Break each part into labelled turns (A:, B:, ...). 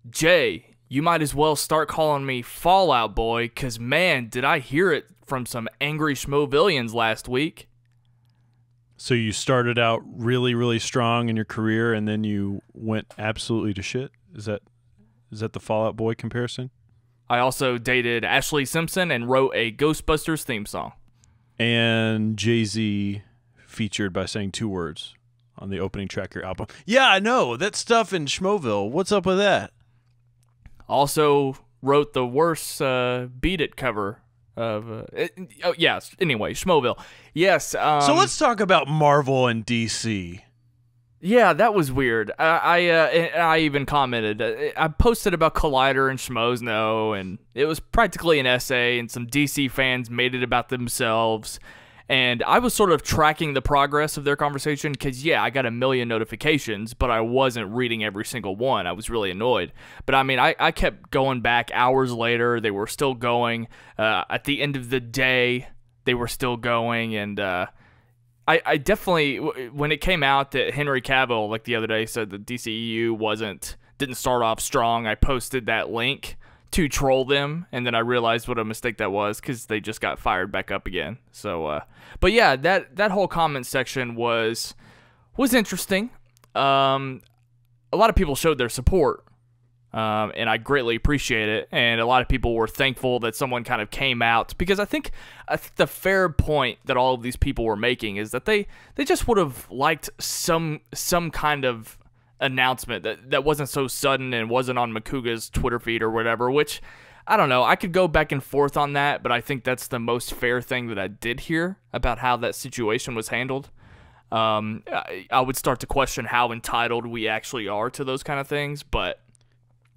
A: Jay, you might as well start calling me Fallout Boy, because, man, did I hear it from some angry Schmovillians last week.
B: So you started out really, really strong in your career, and then you went absolutely to shit? Is that the Fallout Boy comparison?
A: I also dated Ashley Simpson and wrote a Ghostbusters theme song.
B: And Jay-Z featured by saying 2 words on the opening track of your album. Yeah, I know. That stuff in Schmoville. What's up with that?
A: Also wrote the worst Beat It cover of... yes, anyway, Schmoville. Yes.
B: So let's talk about Marvel and DC.
A: Yeah, that was weird. I even commented. I posted about Collider and Schmoes Know, and it was practically an essay, and some DC fans made it about themselves. And I was sort of tracking the progress of their conversation because, yeah, I got a million notifications, but I wasn't reading every single one. I was really annoyed. But, I mean, I kept going back hours later. They were still going. At the end of the day, they were still going. And I definitely, when it came out that Henry Cavill, like the other day, said the DCEU didn't start off strong, I posted that link to troll them, and then I realized what a mistake that was because they just got fired back up again. So, but yeah, that whole comment section was interesting. A lot of people showed their support, and I greatly appreciate it. And a lot of people were thankful that someone kind of came out, because I think the fair point that all of these people were making is that they just would have liked some kind of announcement that wasn't so sudden and wasn't on Makuga's Twitter feed or whatever, which, I don't know, I could go back and forth on that, but I think that's the most fair thing that I did hear about how that situation was handled. I would start to question how entitled we actually are to those kind of things, but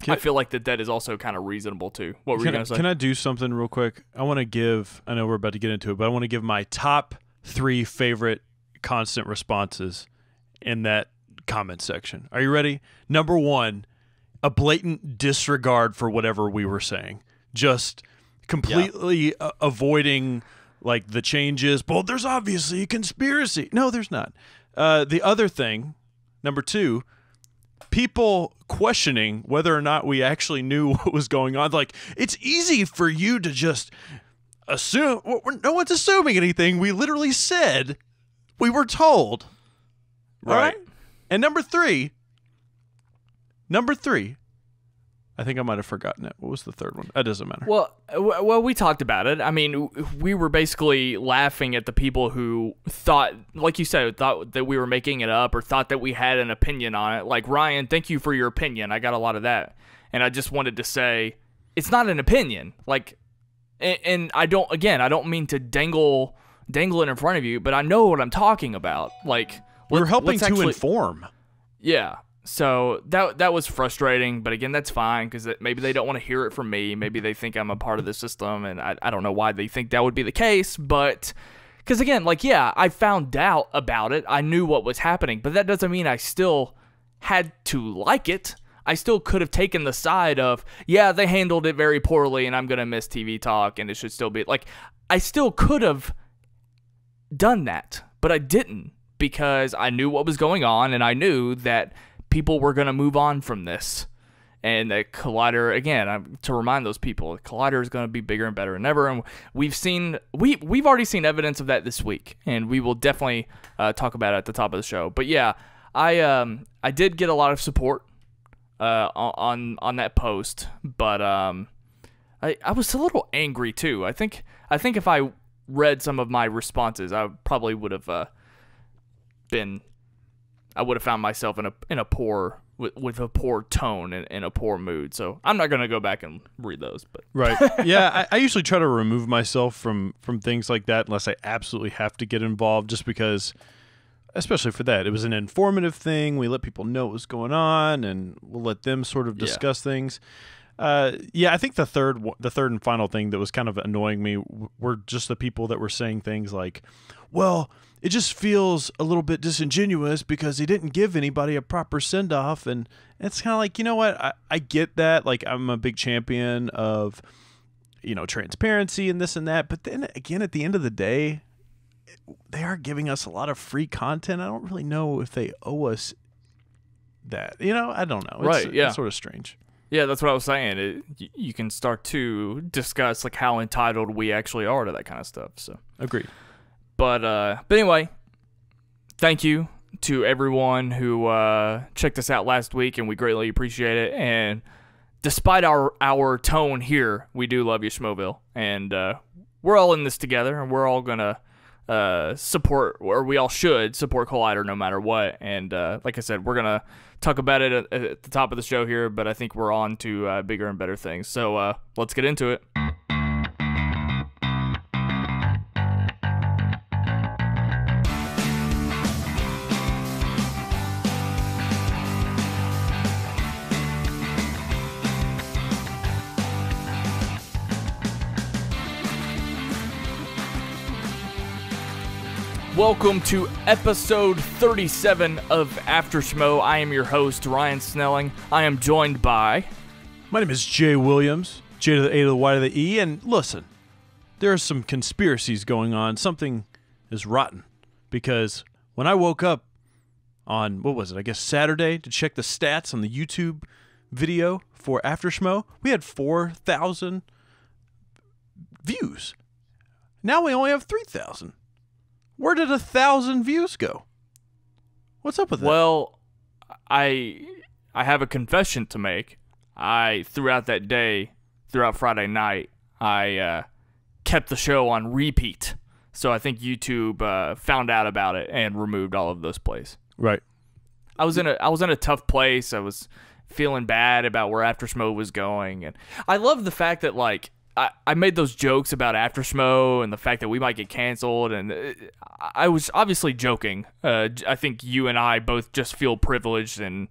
A: I feel like that is also kind of reasonable too. What were you going to say?
B: Can I do something real quick? I want to give, I know we're about to get into it, but I want to give my top 3 favorite constant responses in that comment section. Are you ready? Number 1, a blatant disregard for whatever we were saying. Just completely avoiding like the changes. Well, there's obviously a conspiracy. No, there's not. The other thing, number 2, people questioning whether or not we actually knew what was going on. Like, it's easy for you to just assume. No one's assuming anything. We literally said we were told.
A: Right.
B: All right? And number 3, I think I might have forgotten it. What was the third one? That doesn't matter.
A: Well, we talked about it. I mean, we were basically laughing at the people who thought, like you said, thought that we were making it up or thought that we had an opinion on it. Like, Ryan, thank you for your opinion. I got a lot of that. And I just wanted to say, it's not an opinion. Like, and I don't mean to dangle it in front of you, but I know what I'm talking about. Like,
B: we're helping to inform.
A: Yeah. So that was frustrating, but again, that's fine because maybe they don't want to hear it from me. Maybe they think I'm a part of the system, and I don't know why they think that would be the case. But because again, like, yeah, I found out about it. I knew what was happening, but that doesn't mean I still had to like it. I still could have taken the side of, yeah, they handled it very poorly, and I'm gonna miss TV talk, and it should still be like, I still could have done that, but I didn't. Because I knew what was going on, and I knew that people were going to move on from this. And that Collider, again, to remind those people, Collider is going to be bigger and better than ever. And we've already seen evidence of that this week, and we will definitely talk about it at the top of the show. But yeah, I did get a lot of support on that post, but I was a little angry too. I think if I read some of my responses, I probably would have. I would have found myself in a poor with a poor tone and a poor mood. So I'm not gonna go back and read those. But
B: right, yeah, I usually try to remove myself from things like that unless I absolutely have to get involved. Just because, especially for that, it was an informative thing. We let people know what was going on, and we'll let them sort of discuss things. Yeah, I think the third and final thing that was kind of annoying me were just the people that were saying things like, well, it just feels a little bit disingenuous because he didn't give anybody a proper send-off. And it's kind of like, you know what? I get that. Like, I'm a big champion of, transparency and this and that. But then again, at the end of the day, they are giving us a lot of free content. I don't really know if they owe us that. I don't know.
A: Right, yeah.
B: It's sort of strange.
A: Yeah, that's what I was saying. You can start to discuss like how entitled we actually are to that kind of stuff. So
B: Agreed.
A: But anyway, thank you to everyone who checked us out last week, and we greatly appreciate it. And despite our tone here, we do love you, Schmoville, and we're all in this together, and we're all gonna support, or we all should support Collider no matter what. And like I said, we're gonna talk about it at the top of the show here, but I think we're on to bigger and better things. So let's get into it. Welcome to episode 37 of After Schmoe. I am your host, Ryan Snelling. I am joined by...
B: My name is Jaye Williams, J to the A to the Y to the E, and listen, there are some conspiracies going on. Something is rotten, because when I woke up on, what was it, I guess Saturday, to check the stats on the YouTube video for After Schmoe, we had 4,000 views. Now we only have 3,000. Where did 1,000 views go? What's up with that?
A: Well, I have a confession to make. Throughout that day, throughout Friday night, I kept the show on repeat. So I think YouTube found out about it and removed all of those plays.
B: Right.
A: I was in a tough place. I was feeling bad about where After Schmoe was going, and I love the fact that like I made those jokes about After Schmoe and the fact that we might get canceled, and I was obviously joking. I think you and I both just feel privileged, and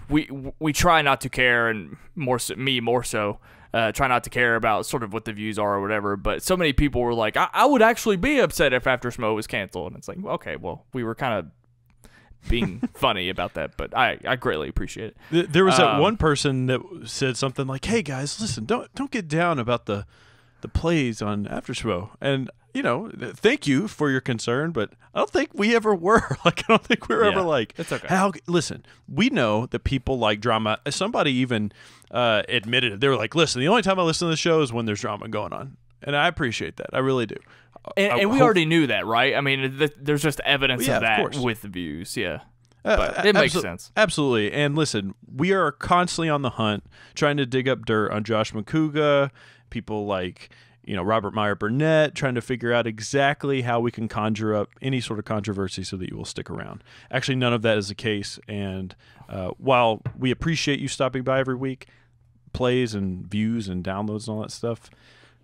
A: we try not to care, and more so try not to care about sort of what the views are or whatever. But so many people were like, I would actually be upset if After Schmoe was canceled, and it's like, okay, well, we were kind of being funny about that, but I greatly appreciate it.
B: There was that one person that said something like, "Hey guys, listen, don't get down about the plays on After Schmoe." And you know, thank you for your concern, but I don't think we ever were. Like, I don't think we were ever like,
A: it's okay.
B: Listen, we know that people like drama. Somebody even admitted it. They were like, "Listen, the only time I listen to the show is when there's drama going on," and I appreciate that. I really do.
A: And we already knew that, right? I mean, there's just evidence of that with the views, yeah. But it makes sense.
B: Absolutely. And listen, we are constantly on the hunt, trying to dig up dirt on Josh McCouga, people like, Robert Meyer Burnett, trying to figure out exactly how we can conjure up any sort of controversy so that you will stick around. Actually, none of that is the case. And while we appreciate you stopping by every week, plays and views and downloads and all that stuff,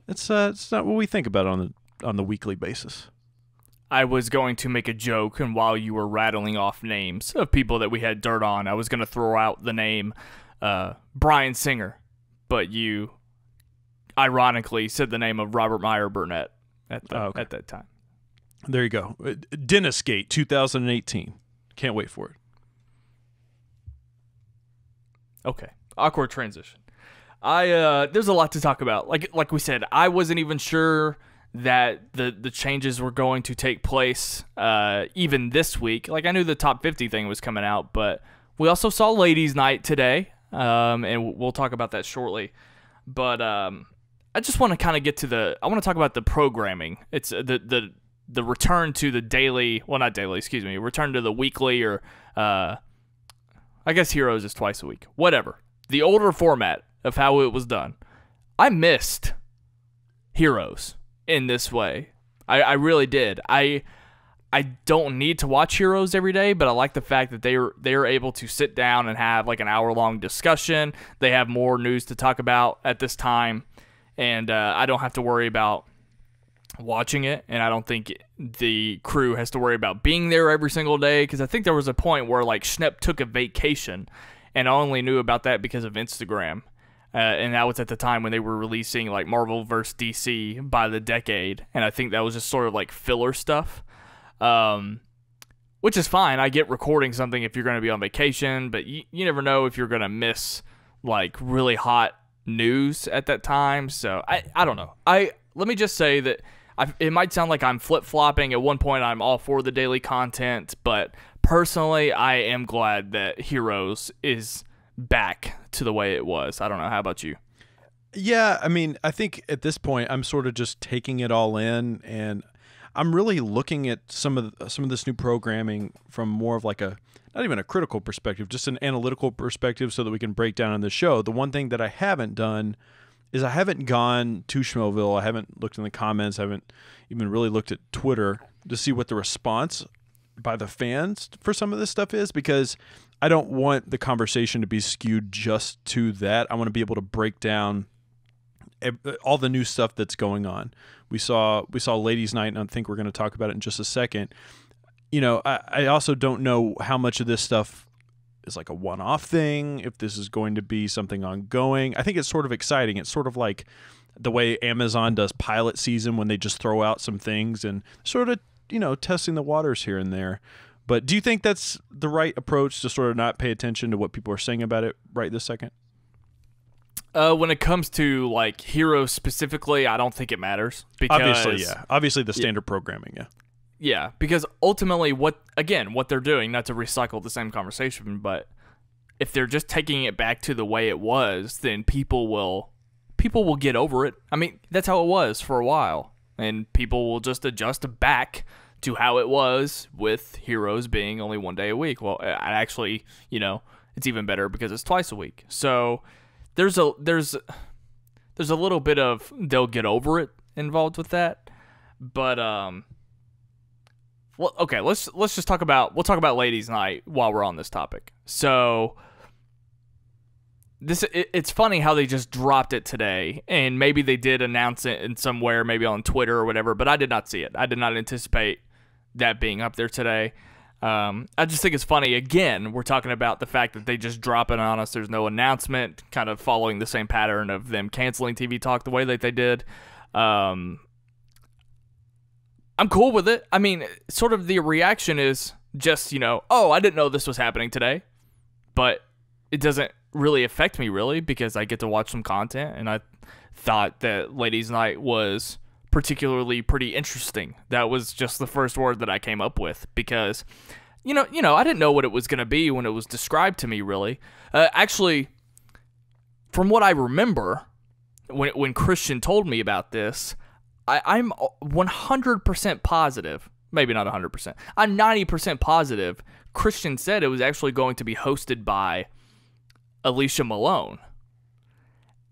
B: it's not what we think about on the weekly basis.
A: I was going to make a joke, and while you were rattling off names of people that we had dirt on, I was going to throw out the name Bryan Singer, but you ironically said the name of Robert Meyer Burnett at that time.
B: There you go. Dentistgate 2018. Can't wait for it.
A: Okay. Awkward transition. There's a lot to talk about. Like we said, I wasn't even sure that the changes were going to take place even this week. Like, I knew the top 50 thing was coming out, but we also saw Ladies Night today, and we'll talk about that shortly. But I just want to kind of get to I want to talk about the programming. It's the return to the daily, well, not daily, excuse me, return to the weekly, or I guess Heroes is twice a week. Whatever. The older format of how it was done. I missed Heroes in this way. I really did. I don't need to watch Heroes every day, but I like the fact that they are able to sit down and have like an hour-long discussion. They have more news to talk about at this time, and I don't have to worry about watching it, and I don't think the crew has to worry about being there every single day, because I think there was a point where like Schnepp took a vacation, and I only knew about that because of Instagram. And that was at the time when they were releasing like Marvel vs. DC by the decade, and I think that was just sort of like filler stuff, which is fine. I get recording something if you're going to be on vacation, but you never know if you're going to miss like really hot news at that time. So I don't know. Let me just say that it might sound like I'm flip-flopping. At one point, I'm all for the daily content, but personally, I am glad that Heroes is back to the way it was. I don't know. How about you?
B: Yeah, I mean, I think at this point I'm sort of just taking it all in, and I'm really looking at some of this new programming from more of like a, not even a critical perspective, just an analytical perspective, so that we can break down on the show. The one thing that I haven't done is I haven't gone to Schmoeville. I haven't looked in the comments. I haven't even really looked at Twitter to see what the response by the fans for some of this stuff is, because I don't want the conversation to be skewed just to that. I want to be able to break down all the new stuff that's going on. We saw Ladies Night, and I think we're going to talk about it in just a second. You know, I also don't know how much of this stuff is like a one-off thing, if this is going to be something ongoing. I think it's sort of exciting. It's sort of like the way Amazon does pilot season, when they just throw out some things and sort of, you know, testing the waters here and there. But do you think that's the right approach, to sort of not pay attention to what people are saying about it right this second?
A: When it comes to like Heroes specifically, I don't think it matters. Because,
B: obviously, yeah. Obviously, the standard programming, yeah.
A: Yeah, because ultimately, what they're doing, not to recycle the same conversation, but if they're just taking it back to the way it was, then people will get over it. I mean, that's how it was for a while, and people will just adjust back to how it was, with Heroes being only one day a week. Well, actually, you know, it's even better because it's twice a week. So there's a little bit of they'll get over it involved with that, but well, okay, let's just talk about Ladies Night while we're on this topic. So it's funny how they just dropped it today, and maybe they did announce it in somewhere, maybe on Twitter or whatever, but I did not see it. I did not anticipate that being up there today. I just think it's funny. Again, we're talking about the fact that they just drop it on us. There's no announcement, kind of following the same pattern of them canceling TV Talk the way that they did. I'm cool with it. I mean, sort of the reaction is just, you know, oh, I didn't know this was happening today, but it doesn't really affect me really, because I get to watch some content, and I thought that Ladies Night was particularly pretty interesting. That was just the first word that I came up with, because, you know, I didn't know what it was going to be when it was described to me, really. Actually, from what I remember, when Christian told me about this, I'm 100% positive, maybe not 100%, I'm 90% positive Christian said it was actually going to be hosted by Alicia Malone.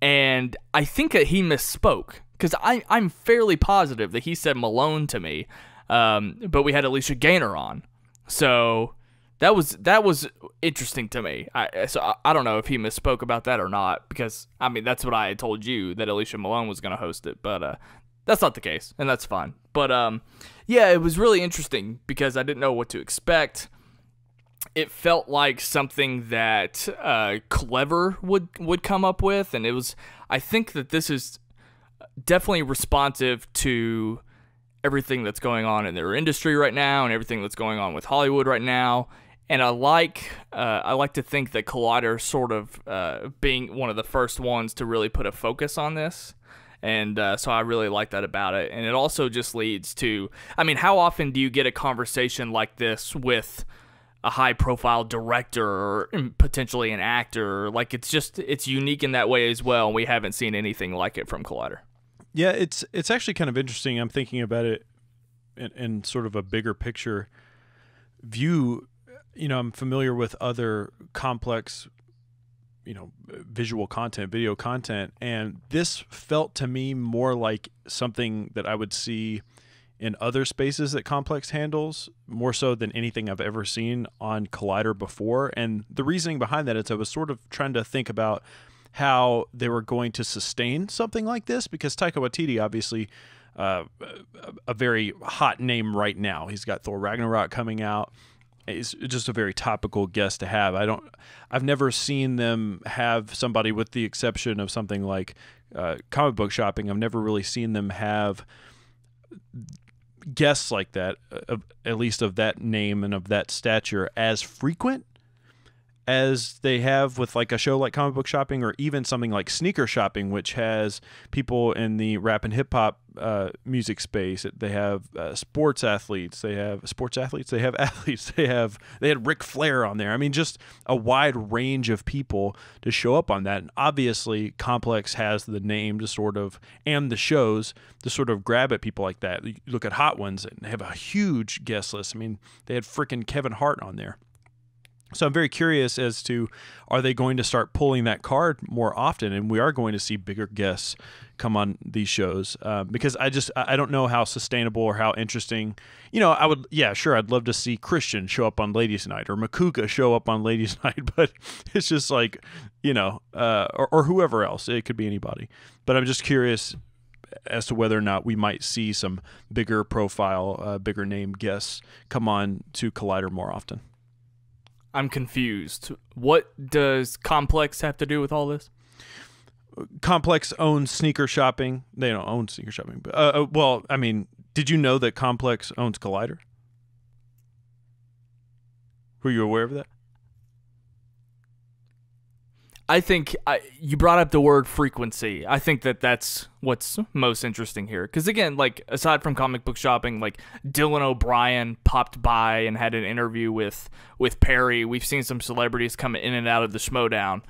A: And I think that he misspoke, because I'm fairly positive that he said Malone to me, but we had Alicia Gaynor on. So that was interesting to me. I don't know if he misspoke about that or not, because, I mean, that's what I had told you, that Alicia Malone was going to host it, but that's not the case, and that's fine. But yeah, it was really interesting because I didn't know what to expect. It felt like something that Clever would come up with, and it was. I think that this is definitely responsive to everything that's going on in their industry right now, and everything that's going on with Hollywood right now. And I like to think that Collider sort of being one of the first ones to really put a focus on this. And so I really like that about it. And it also just leads to, I mean, how often do you get a conversation like this with a high-profile director or potentially an actor? Like, it's unique in that way as well, and we haven't seen anything like it from Collider.
B: Yeah, it's actually kind of interesting. I'm thinking about it in sort of a bigger picture view. You know, I'm familiar with other complex, you know, visual content, video content, and this felt to me more like something that I would see in other spaces that Complex handles, more so than anything I've ever seen on Collider before. And the reasoning behind that is I was sort of trying to think about how they were going to sustain something like this, because Taika Waititi, obviously a very hot name right now. He's got Thor Ragnarok coming out. He's just a very topical guest to have. I've never seen them have somebody, with the exception of something like comic book shopping. I've never really seen them have guests like that, at least of that name and of that stature, as frequent. as they have with like a show like Comic Book Shopping, or even something like Sneaker Shopping, which has people in the rap and hip hop music space. They have sports athletes. They have athletes. They had Ric Flair on there. I mean, just a wide range of people to show up on that. And obviously, Complex has the name to sort of, and the shows to sort of grab at people like that. You look at Hot Ones, and they have a huge guest list. I mean, they had freaking Kevin Hart on there. So I'm very curious as to, are they going to start pulling that card more often? And we are going to see bigger guests come on these shows, because I don't know how sustainable or how interesting. I'd love to see Christian show up on Ladies Night, or Makuga show up on Ladies Night, but it's just like, or whoever else. It could be anybody. But I'm just curious as to whether or not we might see some bigger profile, bigger name guests come on to Collider more often.
A: I'm confused. What does Complex have to do with all this?
B: Complex owns Sneaker Shopping. They don't own Sneaker Shopping. But, well, I mean, did you know that Complex owns Collider? Were you aware of that?
A: I think you brought up the word frequency. I think that's what's most interesting here. Because, again, like, aside from Comic Book Shopping, like, Dylan O'Brien popped by and had an interview with Perry. We've seen some celebrities come in and out of the Schmoedown.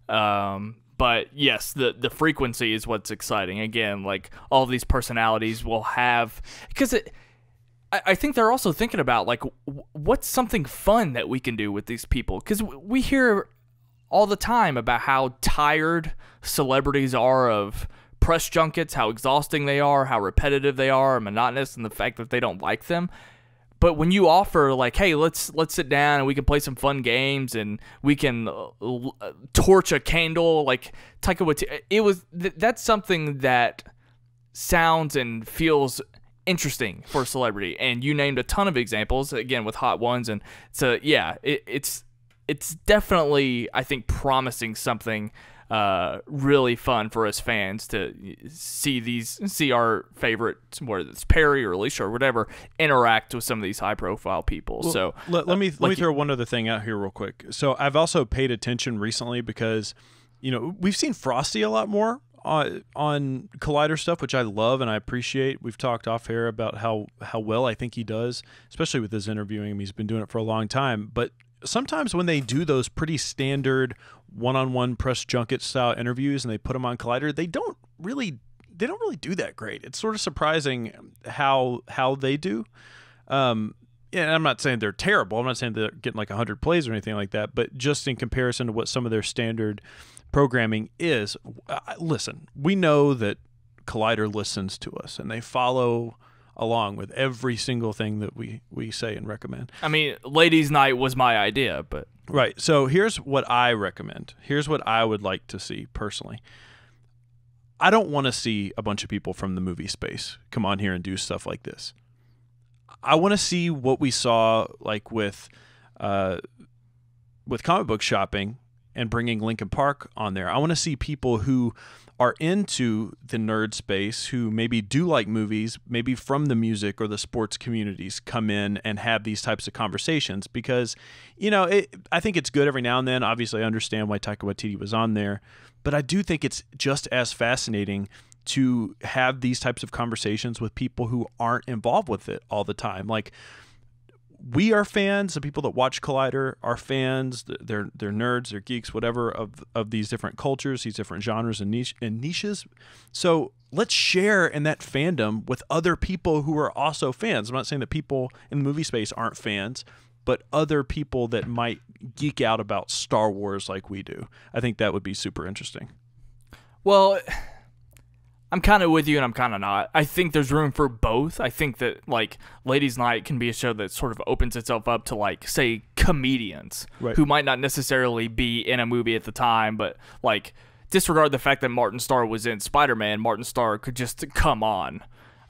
A: But, yes, the frequency is what's exciting. Again, like, all of these personalities will have... Because I think they're also thinking about, like, what's something fun that we can do with these people? Because we hear all the time about how tired celebrities are of press junkets, how exhausting they are, how repetitive they are, monotonous, and the fact that they don't like them. But when you offer, like, hey, let's sit down and we can play some fun games and we can torch a candle, like Taika Waititi, that's something that sounds and feels interesting for a celebrity. And you named a ton of examples, again, with Hot Ones. And so, yeah, it's definitely, I think, promising something really fun for us fans to see our favorite, whether it's Perry or Alicia or whatever, interact with some of these high profile people.
B: Well,
A: so
B: let me throw one other thing out here real quick. So I've also paid attention recently because, we've seen Frosty a lot more on Collider stuff, which I love and I appreciate. We've talked off air about how well I think he does, especially with his interviewing. I mean, he's been doing it for a long time, but sometimes when they do those pretty standard one-on-one press junket style interviews and they put them on Collider, they don't really do that great. It's sort of surprising how they do. And I'm not saying they're terrible. I'm not saying they're getting like 100 plays or anything like that, but just in comparison to what some of their standard programming is, listen, we know that Collider listens to us and they follow along with every single thing that we say and recommend. I
A: mean, Ladies Night was my idea, but...
B: Right. So here's what I recommend. Here's what I would like to see personally. I don't want to see a bunch of people from the movie space come on here and do stuff like this. I want to see what we saw like with Comic Book Shopping and bringing Linkin Park on there. I want to see people who are into the nerd space, who maybe do like movies, maybe from the music or the sports communities, come in and have these types of conversations. Because, I think it's good every now and then. Obviously, I understand why Taika Waititi was on there. But I do think it's just as fascinating to have these types of conversations with people who aren't involved with it all the time. Like, we are fans. The people that watch Collider are fans. They're nerds, they're geeks, whatever, of these different cultures, these different genres and niches. So let's share in that fandom with other people who are also fans. I'm not saying that people in the movie space aren't fans, but other people that might geek out about Star Wars like we do. I think that would be super interesting.
A: Well, I'm kind of with you and I'm kind of not. I think there's room for both. I think that, like, Ladies Night can be a show that sort of opens itself up to, like, say, comedians who might not necessarily be in a movie at the time, but, like, disregard the fact that Martin Starr was in Spider-Man. Martin Starr could just come on.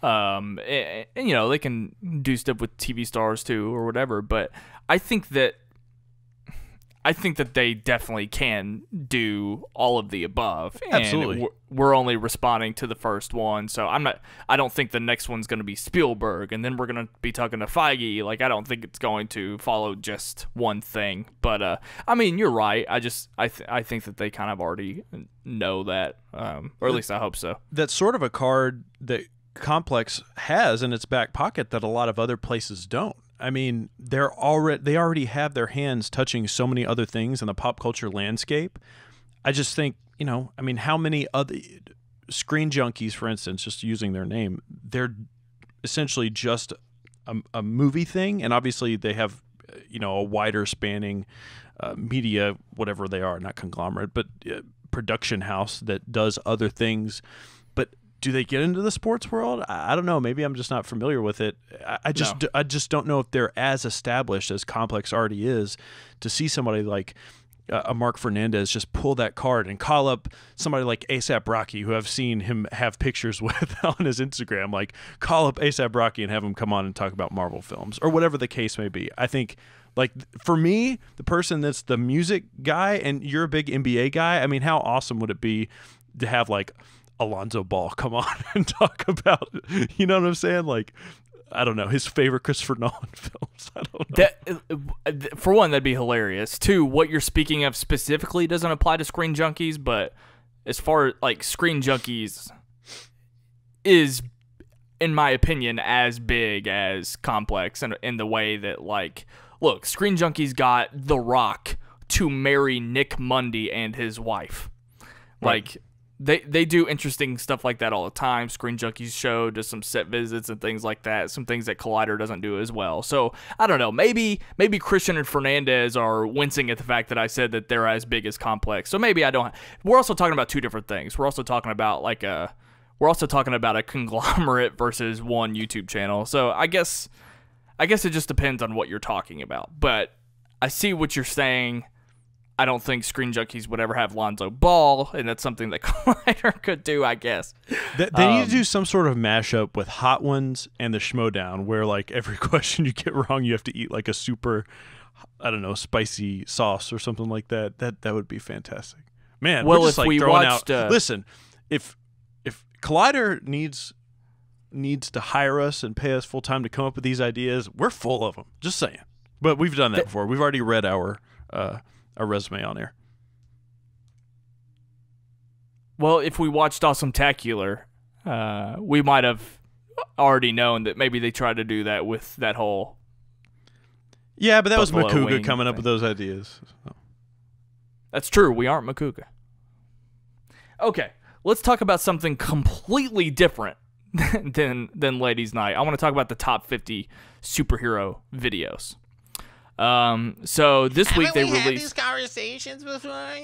A: And, they can do stuff with TV stars too or whatever, but I think that I think that they definitely can do all of the above.
B: Absolutely.
A: And we're only responding to the first one, so I don't think the next one's going to be Spielberg, and then we're going to be talking to Feige. Like, I don't think it's going to follow just one thing. But I mean, you're right. I think that they kind of already know that, or at least I hope so.
B: That's sort of a card that Complex has in its back pocket that a lot of other places don't. I mean, they already have their hands touching so many other things in the pop culture landscape. I just think, I mean, how many other Screen Junkies, for instance, just using their name, they're essentially just a movie thing, and obviously they have, a wider spanning media, whatever they are, not conglomerate, but production house that does other things. But do they get into the sports world? I don't know. Maybe I'm just not familiar with it. I just don't know if they're as established as Complex already is to see somebody like a Mark Fernandez just pull that card and call up somebody like A$AP Rocky, who I've seen him have pictures with on his Instagram. Like, call up A$AP Rocky and have him come on and talk about Marvel films or whatever the case may be. I think, like, for me, the person that's the music guy and you're a big NBA guy, I mean, how awesome would it be to have, like, Alonzo Ball come on and talk about, you know what I'm saying? Like, I don't know, his favorite Christopher Nolan films. I don't know.
A: For one, that'd be hilarious. Two, what you're speaking of specifically doesn't apply to Screen Junkies, but as far as, like, Screen Junkies is, in my opinion, as big as Complex in the way that, like, look, Screen Junkies got The Rock to marry Nick Mundy and his wife.
B: Right.
A: Like, They do interesting stuff like that all the time. Screen Junkies show does some set visits and things like that. Some things that Collider doesn't do as well. So I don't know. Maybe Christian and Fernandez are wincing at the fact that I said that they're as big as Complex. So maybe I don't. We're also talking about two different things. We're also talking about a conglomerate versus one YouTube channel. So I guess it just depends on what you're talking about. But I see what you're saying. I don't think Screen Junkies would ever have Lonzo Ball, and that's something that Collider could do, I guess.
B: They need to do some sort of mashup with Hot Ones and the Schmoedown, where, like, every question you get wrong, you have to eat, like, a super, I don't know, spicy sauce or something like that. That would be fantastic. Man,
A: well,
B: we're just,
A: if
B: like,
A: we
B: throwing
A: watched,
B: out. Listen, if Collider needs to hire us and pay us full time to come up with these ideas, we're full of them. Just saying. But we've done that before. We've already read our resume on air.
A: Well, if we watched Awesome-tacular, we might have already known that maybe they tried to do that with that whole.
B: Yeah, but that was
A: Buffalo
B: Makuga
A: wing
B: coming up
A: thing.
B: with those ideas. So.
A: That's true. We aren't Makuga. Okay, let's talk about something completely different than Ladies' Night. I want to talk about the top 50 superhero videos. So this week they released.
C: Had these conversations before.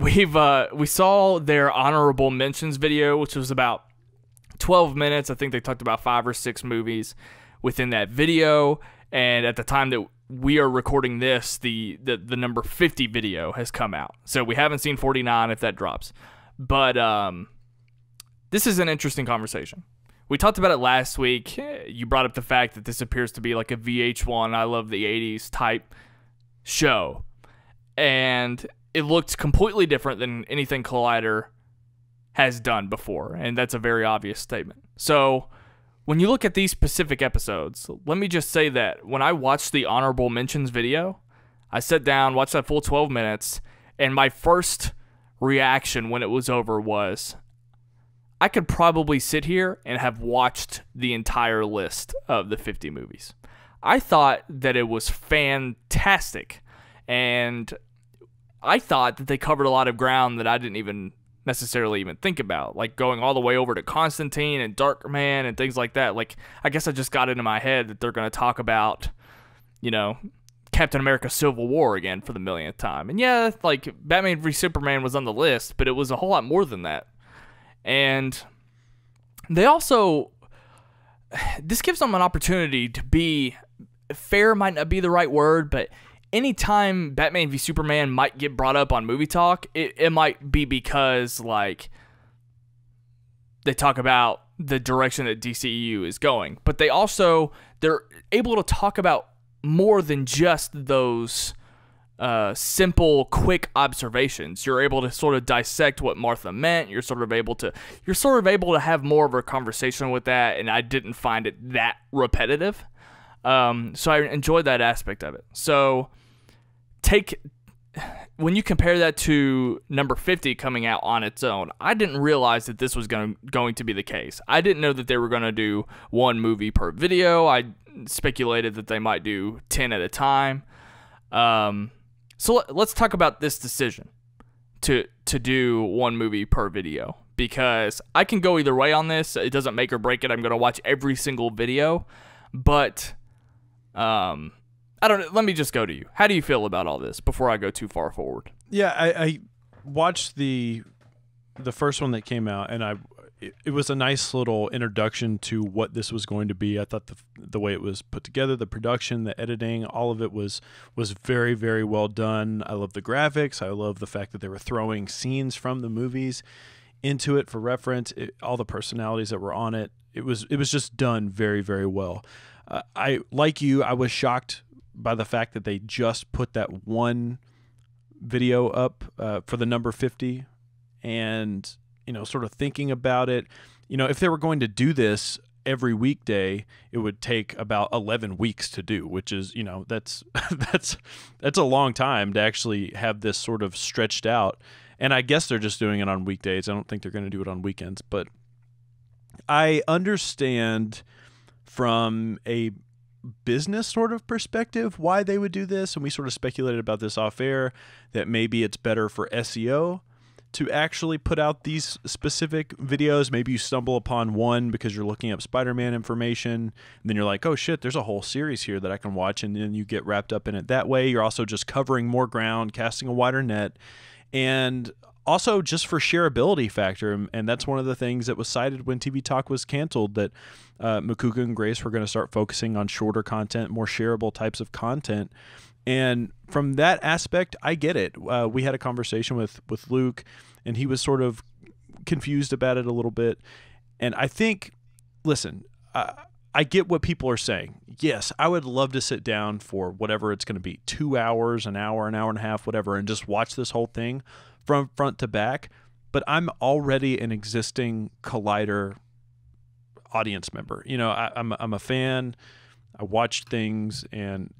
A: We saw their honorable mentions video, which was about 12 minutes. I think they talked about 5 or 6 movies within that video. And at the time that we are recording this, the number 50 video has come out. So we haven't seen 49 if that drops. But this is an interesting conversation. We talked about it last week. You brought up the fact that this appears to be like a VH1 I Love the 80s type show. And it looked completely different than anything Collider has done before. And that's a very obvious statement. So when you look at these specific episodes, let me just say that when I watched the honorable mentions video, I sat down, watched that full 12 minutes, and my first reaction when it was over was, I could probably sit here and have watched the entire list of the 50 movies. I thought that it was fantastic, and I thought that they covered a lot of ground that I didn't even necessarily even think about, like going all the way over to Constantine and Darkman and things like that. Like, I guess I just got into my head that they're going to talk about, Captain America Civil War again for the millionth time. And yeah, like, Batman v Superman was on the list, but it was a whole lot more than that. And they also, this gives them an opportunity to be fair, might not be the right word, but anytime Batman v Superman might get brought up on Movie Talk, it might be because, like, they talk about the direction that DCEU is going. But they also, able to talk about more than just those simple, quick observations. You're able to sort of dissect what Martha meant. You're sort of able to have more of a conversation with that, and I didn't find it that repetitive. So I enjoyed that aspect of it. So when you compare that to number 50 coming out on its own, I didn't realize that this was going to be the case. I didn't know that they were going to do one movie per video. I speculated that they might do 10 at a time. So let's talk about this decision to do one movie per video, because I can go either way on this. It doesn't make or break it. I'm going to watch every single video, but I don't know. Let me just go to you. How do you feel about all this before I go too far forward?
B: Yeah, I watched the first one that came out, and it was a nice little introduction to what this was going to be. I thought the way it was put together, the production, the editing, all of it was very, very well done. I love the graphics. I love the fact that they were throwing scenes from the movies into it for reference. All the personalities that were on it. It was just done very, very well. I was shocked by the fact that they just put that one video up for the number 50, and sort of thinking about it, if they were going to do this every weekday, it would take about 11 weeks to do, which is, that's a long time to actually have this sort of stretched out. And I guess they're just doing it on weekdays. I don't think they're going to do it on weekends, but I understand from a business sort of perspective why they would do this, and we sort of speculated about this off air, that maybe it's better for SEO to actually put out these specific videos. Maybe you stumble upon one because you're looking up Spider-Man information, and then you're like, oh shit, there's a whole series here that I can watch, and then you get wrapped up in it that way. You're also just covering more ground, casting a wider net, and also just for shareability factor. And that's one of the things that was cited when TV Talk was canceled, that Makuka and Grace were going to start focusing on shorter content, more shareable types of content. And from that aspect, I get it. We had a conversation with Luke, and he was sort of confused about it a little bit. And I think, listen, I get what people are saying. Yes, I would love to sit down for whatever it's going to be, 2 hours, an hour and a half, whatever, and just watch this whole thing from front to back. But I'm already an existing Collider audience member. I'm a fan. I watch things, and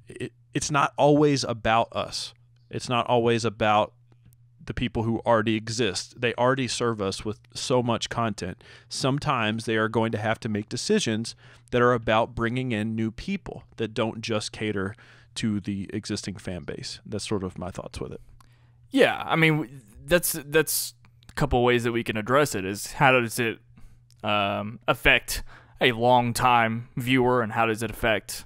B: it's not always about us. It's not always about the people who already exist. They already serve us with so much content. Sometimes they are going to have to make decisions that are about bringing in new people that don't just cater to the existing fan base. That's sort of my thoughts with it.
A: Yeah, I mean, that's a couple ways that we can address it. Is how does it affect a long-time viewer, and how does it affect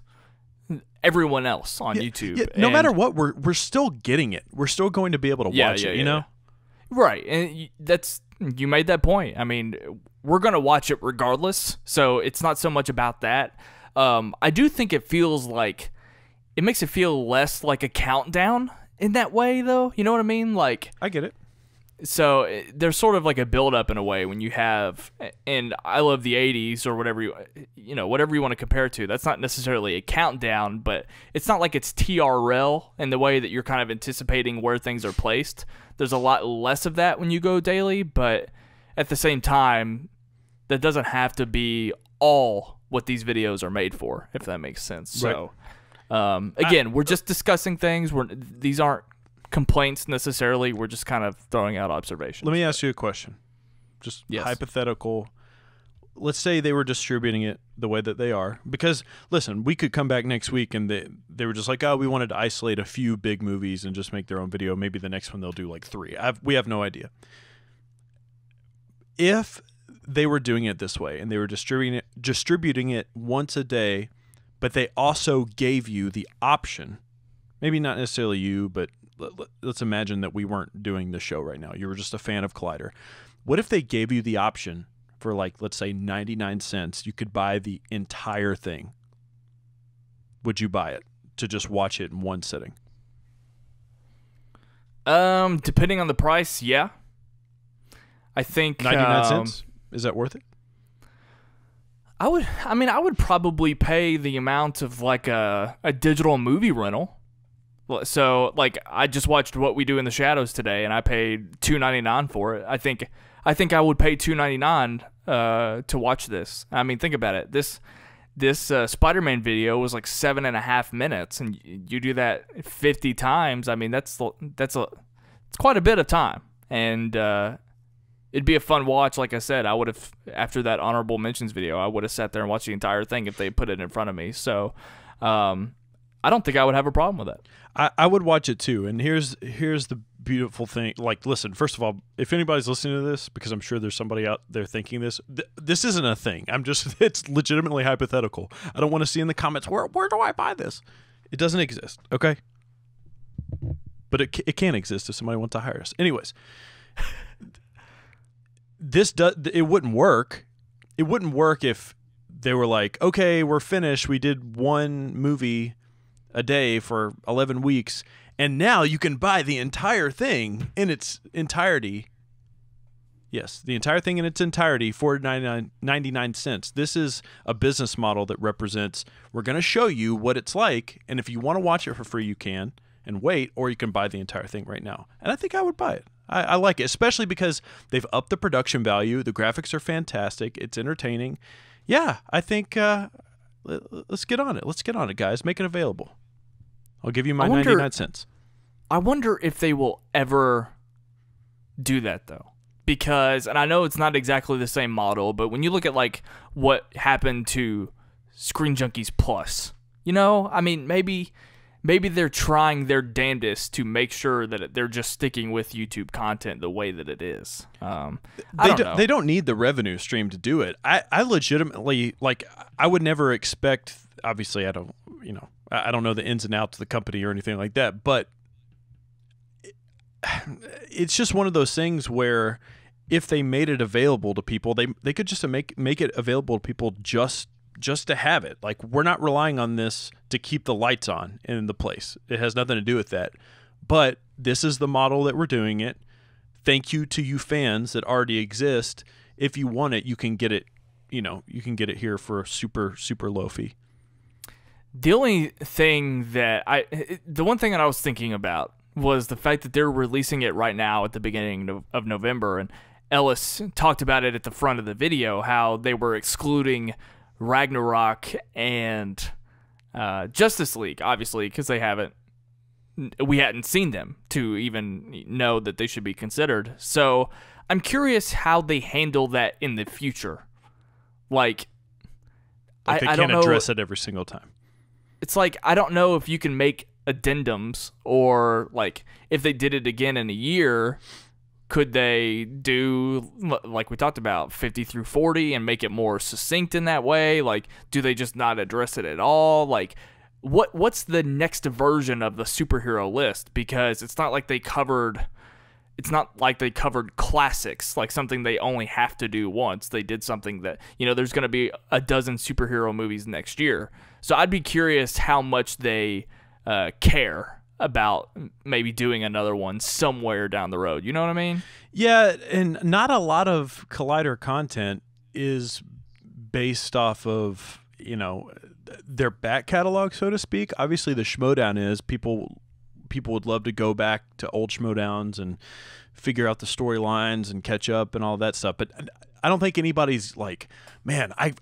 A: everyone else on YouTube?
B: Yeah, no matter what, we're still getting it. We're still going to be able to watch it, you know?
A: Right, and you made that point. I mean, we're going to watch it regardless, so it's not so much about that. I do think it makes it feel less like a countdown in that way, though. You know what I mean? Like,
B: I get it.
A: So there's sort of like a build-up in a way when you have, and I love the 80s or whatever whatever you want to compare it to. That's not necessarily a countdown, but it's not like it's TRL in the way that you're kind of anticipating where things are placed. There's a lot less of that when you go daily, but at the same time, that doesn't have to be all what these videos are made for, if that makes sense.
B: Right.
A: So, again, we're just discussing things. These aren't complaints necessarily. We're just kind of throwing out observations.
B: Let me ask you a question. Just hypothetical. Let's say they were distributing it the way that they are. Because, listen, we could come back next week and they were just like, oh, we wanted to isolate a few big movies and just make their own video. Maybe the next one they'll do like 3. We have no idea. If they were doing it this way and they were distributing it once a day, but they also gave you the option, maybe not necessarily you, but let's imagine that we weren't doing the show right now. You were just a fan of Collider. What if they gave you the option for, like, let's say 99 cents, you could buy the entire thing? Would you buy it to just watch it in one sitting?
A: Depending on the price, yeah. I think
B: 99 cents? Is that worth it?
A: I would probably pay the amount of like a digital movie rental. So like I just watched What We Do in the Shadows today, and I paid $2.99 for it. I think I would pay $2.99 to watch this. I mean, think about it. This Spider-Man video was like 7.5 minutes, and you do that 50 times. I mean, it's quite a bit of time, and it'd be a fun watch. Like I said, I would have, after that honorable mentions video, I would have sat there and watched the entire thing if they put it in front of me. So I don't think I would have a problem with that.
B: I would watch it too. And here's the beautiful thing. Like, listen, first of all, if anybody's listening to this, because I'm sure there's somebody out there thinking this, this isn't a thing. It's legitimately hypothetical. I don't want to see in the comments, where do I buy this? It doesn't exist, okay? But it can exist if somebody wants to hire us. Anyways, it wouldn't work. It wouldn't work if they were like, okay, we're finished. We did one movie a day for 11 weeks, and now you can buy the entire thing in its entirety. Yes, the entire thing in its entirety for 99 cents. This is a business model that represents, we're going to show you what it's like, and if you want to watch it for free, you can, and wait, or you can buy the entire thing right now. And I think I would buy it. I like it, especially because they've upped the production value. The graphics are fantastic. It's entertaining. Yeah, I think let's get on it. Let's get on it, guys. Make it available. I'll give you my 99 cents.
A: I wonder if they will ever do that, though. Because, and I know it's not exactly the same model, but when you look at like what happened to Screen Junkies Plus, you know, I mean, maybe they're trying their damnedest to make sure that they're just sticking with YouTube content the way that it is.
B: They don't need the revenue stream to do it. I legitimately, like, I would never expect, obviously I don't know the ins and outs of the company or anything like that, but it's just one of those things where if they made it available to people, they could just make it available to people just to have it. Like, we're not relying on this to keep the lights on in the place. It has nothing to do with that. But this is the model that we're doing it. Thank you to you fans that already exist. If you want it, you can get it, you can get it here for a super, super low fee.
A: The only thing the one thing that I was thinking about was the fact that they're releasing it right now at the beginning of November, and Ellis talked about it at the front of the video, how they were excluding Ragnarok and Justice League, obviously, because we hadn't seen them to even know that they should be considered. So I'm curious how they handle that in the future. Like
B: they can't address it every single time.
A: It's like, I don't know if you can make addendums, or like if they did it again in a year, could they do, like we talked about, 50 through 40 and make it more succinct in that way? Like, do they just not address it at all? Like, what's the next version of the superhero list? Because it's not like they covered classics, like something they only have to do once. They did something that, there's going to be a dozen superhero movies next year. So I'd be curious how much they care about maybe doing another one somewhere down the road. You know what I mean?
B: Yeah, and not a lot of Collider content is based off of, their back catalog, so to speak. Obviously, the Schmoedown is. People would love to go back to old Schmoedowns and figure out the storylines and catch up and all that stuff. But I don't think anybody's like, man, I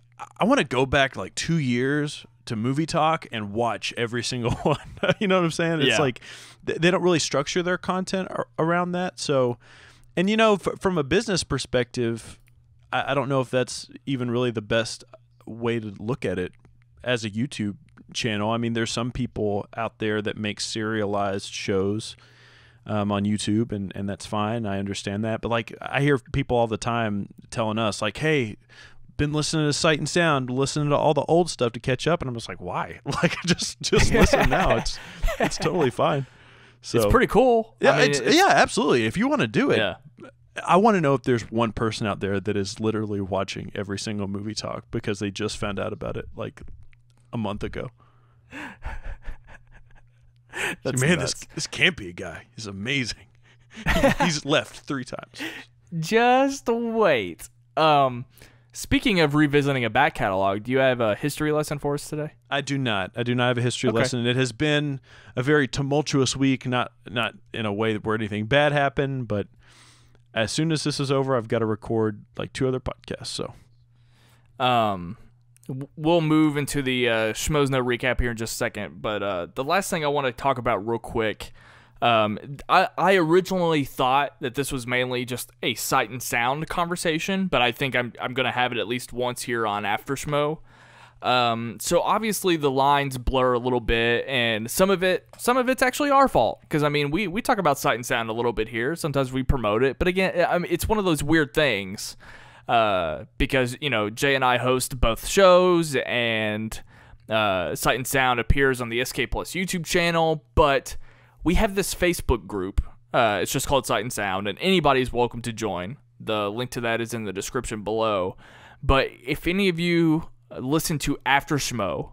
B: want to go back like 2 years to Movie Talk and watch every single one. You know what I'm saying? It's like they don't really structure their content around that. So, and from a business perspective, I don't know if that's even really the best way to look at it as a YouTube channel. I mean, there's some people out there that make serialized shows on YouTube, and that's fine. I understand that. But like, I hear people all the time telling us like, hey, been listening to Sight and Sound, listening to all the old stuff to catch up, and I'm just like, why? Like, just listen now. It's totally fine. So
A: it's pretty cool.
B: Yeah,
A: I mean,
B: yeah, absolutely. If you want to do it,
A: yeah.
B: I want to know if there's one person out there that is literally watching every single Movie Talk because they just found out about it like a month ago.
A: That's
B: man,
A: nuts.
B: this can't be a guy. He's amazing. He's left 3 times.
A: Just wait. Speaking of revisiting a back catalog, do you have a history lesson for us today?
B: I do not. I do not have a history lesson. It has been a very tumultuous week, not in a way where anything bad happened, but as soon as this is over, I've got to record like 2 other podcasts. So,
A: we'll move into the Schmoes Know recap here in just a second. But the last thing I want to talk about real quick, I originally thought that this was mainly just a sight and sound conversation, but I think I'm going to have it at least once here on After Schmoe. So obviously the lines blur a little bit, and some of it's actually our fault, because I mean we talk about sight and sound a little bit here. Sometimes we promote it, but again, I mean, it's one of those weird things, because Jay and I host both shows, and sight and sound appears on the SK Plus YouTube channel, but we have this Facebook group. It's just called Sight and Sound, and anybody's welcome to join. The link to that is in the description below. But if any of you listen to After Schmoe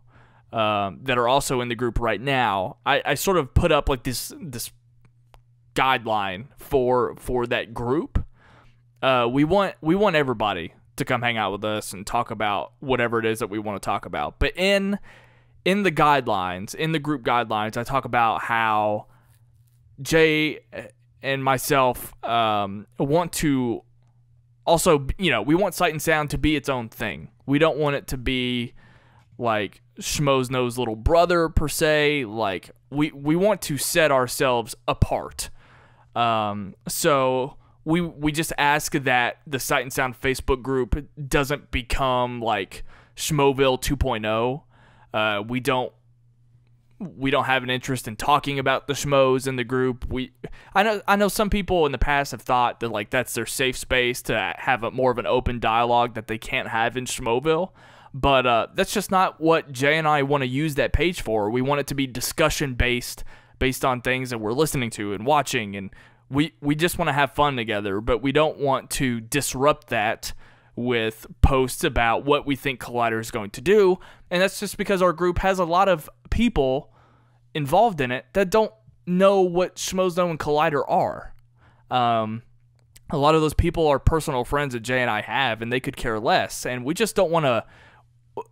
A: that are also in the group right now, I sort of put up like this guideline for that group. We want everybody to come hang out with us and talk about whatever it is that we want to talk about. But in the guidelines, in the group guidelines, I talk about how Jay and myself want to also, we want Sight and Sound to be its own thing. We don't want it to be like Schmoes Know's little brother per se. Like we want to set ourselves apart. So we just ask that the Sight and Sound Facebook group doesn't become like Schmoeville 2.0. We don't have an interest in talking about the Schmoes in the group. I know some people in the past have thought that like that's their safe space to have more of an open dialogue that they can't have in Schmoeville, but that's just not what Jay and I want to use that page for. We want it to be discussion based on things that we're listening to and watching, and we just want to have fun together, but we don't want to disrupt that with posts about what we think Collider is going to do. And that's just because our group has a lot of people involved in it that don't know what Schmoes Know and Collider are. A lot of those people are personal friends that Jay and I have, and they could care less. And we just don't want to.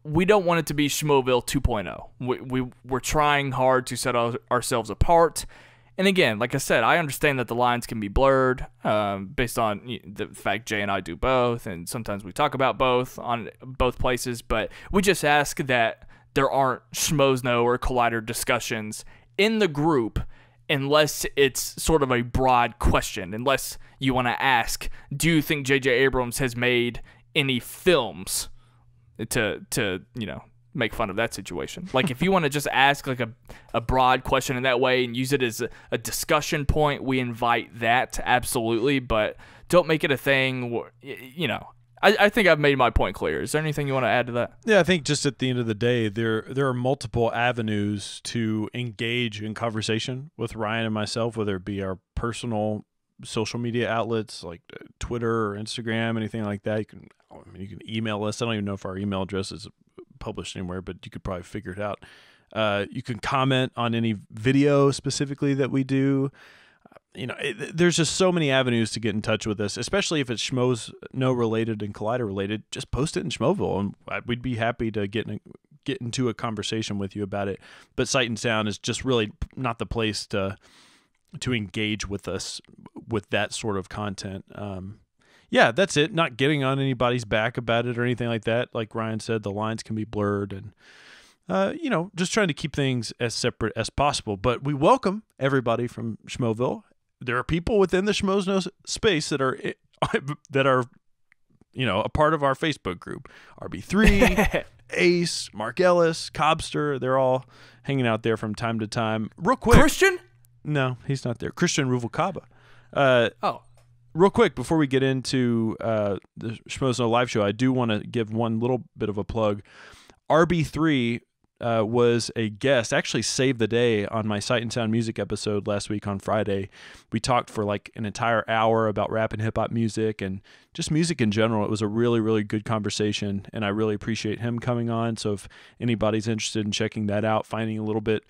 A: We don't want it to be Schmoeville 2.0. We're trying hard to set ourselves apart. And again, like I said, I understand that the lines can be blurred based on the fact Jay and I do both, and sometimes we talk about both on both places, but we just ask that there aren't Schmoes Know or Collider discussions in the group unless it's sort of a broad question, unless you want to ask, do you think J.J. Abrams has made any films to make fun of that situation. Like if you want to just ask like a broad question in that way and use it as a discussion point, we invite that, absolutely, but don't make it a thing where, I think I've made my point clear. Is there anything you want to add to that?
B: Yeah, I think just at the end of the day, there are multiple avenues to engage in conversation with Ryan and myself, whether it be our personal social media outlets like Twitter or Instagram, anything like that. You can email us. I don't even know if our email address is published anywhere, but you could probably figure it out. You can comment on any video specifically that we do. There's just so many avenues to get in touch with us, especially if it's Schmoes Know related and Collider related. Just post it in Schmoeville, and we'd be happy to get into a conversation with you about it. But Sight and Sound is just really not the place to engage with us with that sort of content. Yeah, that's it. Not getting on anybody's back about it or anything like that. Like Ryan said, the lines can be blurred, and just trying to keep things as separate as possible. But we welcome everybody from Schmoeville. There are people within the Schmoes Know space that are a part of our Facebook group. RB3, Ace, Mark Ellis, Cobster, they're all hanging out there from time to time. Real quick.
A: Christian?
B: No, he's not there. Christian Ruvalcaba. Real quick, before we get into the Schmoes Know live show, I do want to give one little bit of a plug. RB3 was a guest, actually saved the day on my Sight and Sound music episode last week on Friday. We talked for like an entire hour about rap and hip-hop music and just music in general. It was a really, really good conversation, and I really appreciate him coming on. So if anybody's interested in checking that out, finding a little bit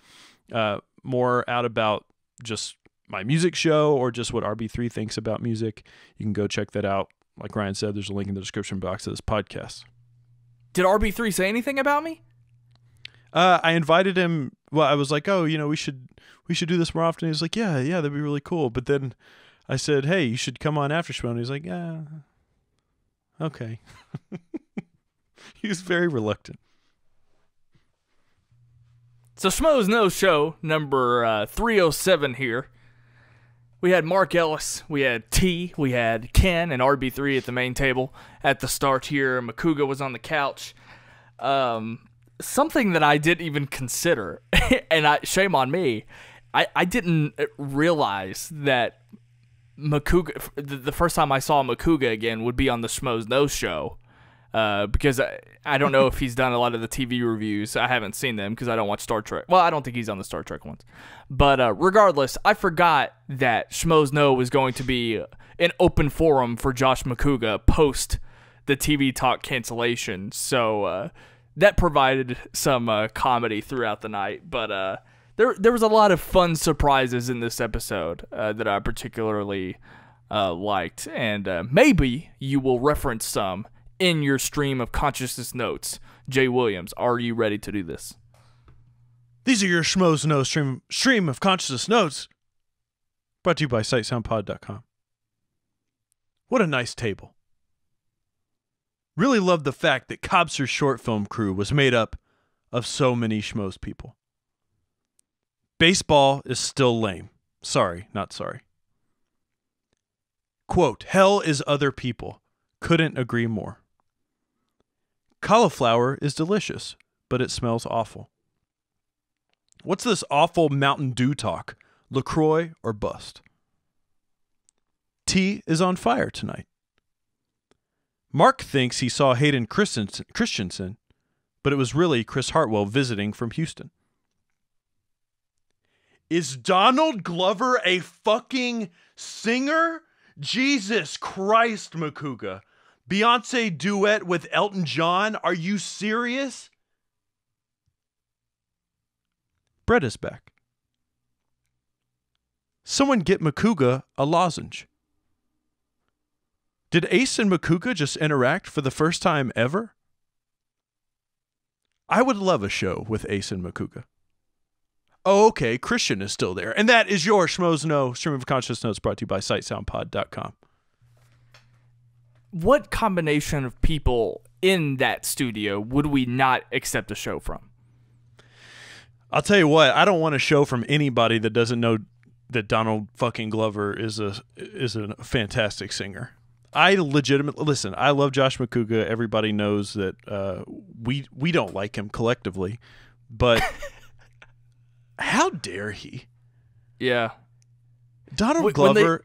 B: more out about just my music show or just what RB3 thinks about music, you can go check that out. like Ryan said, there's a link in the description box of this podcast.
A: Did RB3 say anything about me?
B: I invited him. Well, I was like, oh, we should do this more often. He was like, yeah, that'd be really cool. But then I said, hey, you should come on After Schmoe. And he's like, yeah, okay. He was very reluctant.
A: So Schmoes Know Show, number 307 here. We had Mark Ellis, we had T, we had Ken and RB3 at the main table at the start here. Makuga was on the couch. Something that I didn't even consider, and shame on me, I didn't realize that Makuga, the first time I saw Makuga again would be on the Schmoes Know Show. Because I don't know if he's done a lot of the TV reviews. I haven't seen them because I don't watch Star Trek. Well, I don't think he's on the Star Trek ones. But regardless, I forgot that Schmoes Know was going to be an open forum for Josh Makuga post the TV talk cancellation. So that provided some comedy throughout the night. But there was a lot of fun surprises in this episode that I particularly liked. And maybe you will reference some in your stream of consciousness notes. Jaye Williams, are you ready to do this?
B: These are your Schmoes Know stream of consciousness notes, brought to you by SightSoundPod.com. What a nice table. Really love the fact that Cobster's short film crew was made up of so many Schmoes people. Baseball is still lame. Sorry, not sorry. Quote, hell is other people. Couldn't agree more. Cauliflower is delicious, but it smells awful. What's this awful Mountain Dew talk? LaCroix or bust? Tea is on fire tonight. Mark thinks he saw Hayden Christensen, but it was really Chris Hartwell visiting from Houston. Is Donald Glover a fucking singer? Jesus Christ, Makuga. Beyonce duet with Elton John? Are you serious? Brett is back. Someone get Makuga a lozenge. Did Ace and Makuga just interact for the first time ever? I would love a show with Ace and Makuga. Oh, okay, Christian is still there. And that is your Schmoes Know stream of conscious notes brought to you by SightSoundPod.com.
A: What combination of people in that studio would we not accept a show from?
B: I'll tell you what, I don't want a show from anybody that doesn't know that Donald fucking Glover is a fantastic singer. I legitimately, listen, I love Josh Makuga. Everybody knows that we don't like him collectively, but how dare he?
A: Yeah.
B: Donald Glover,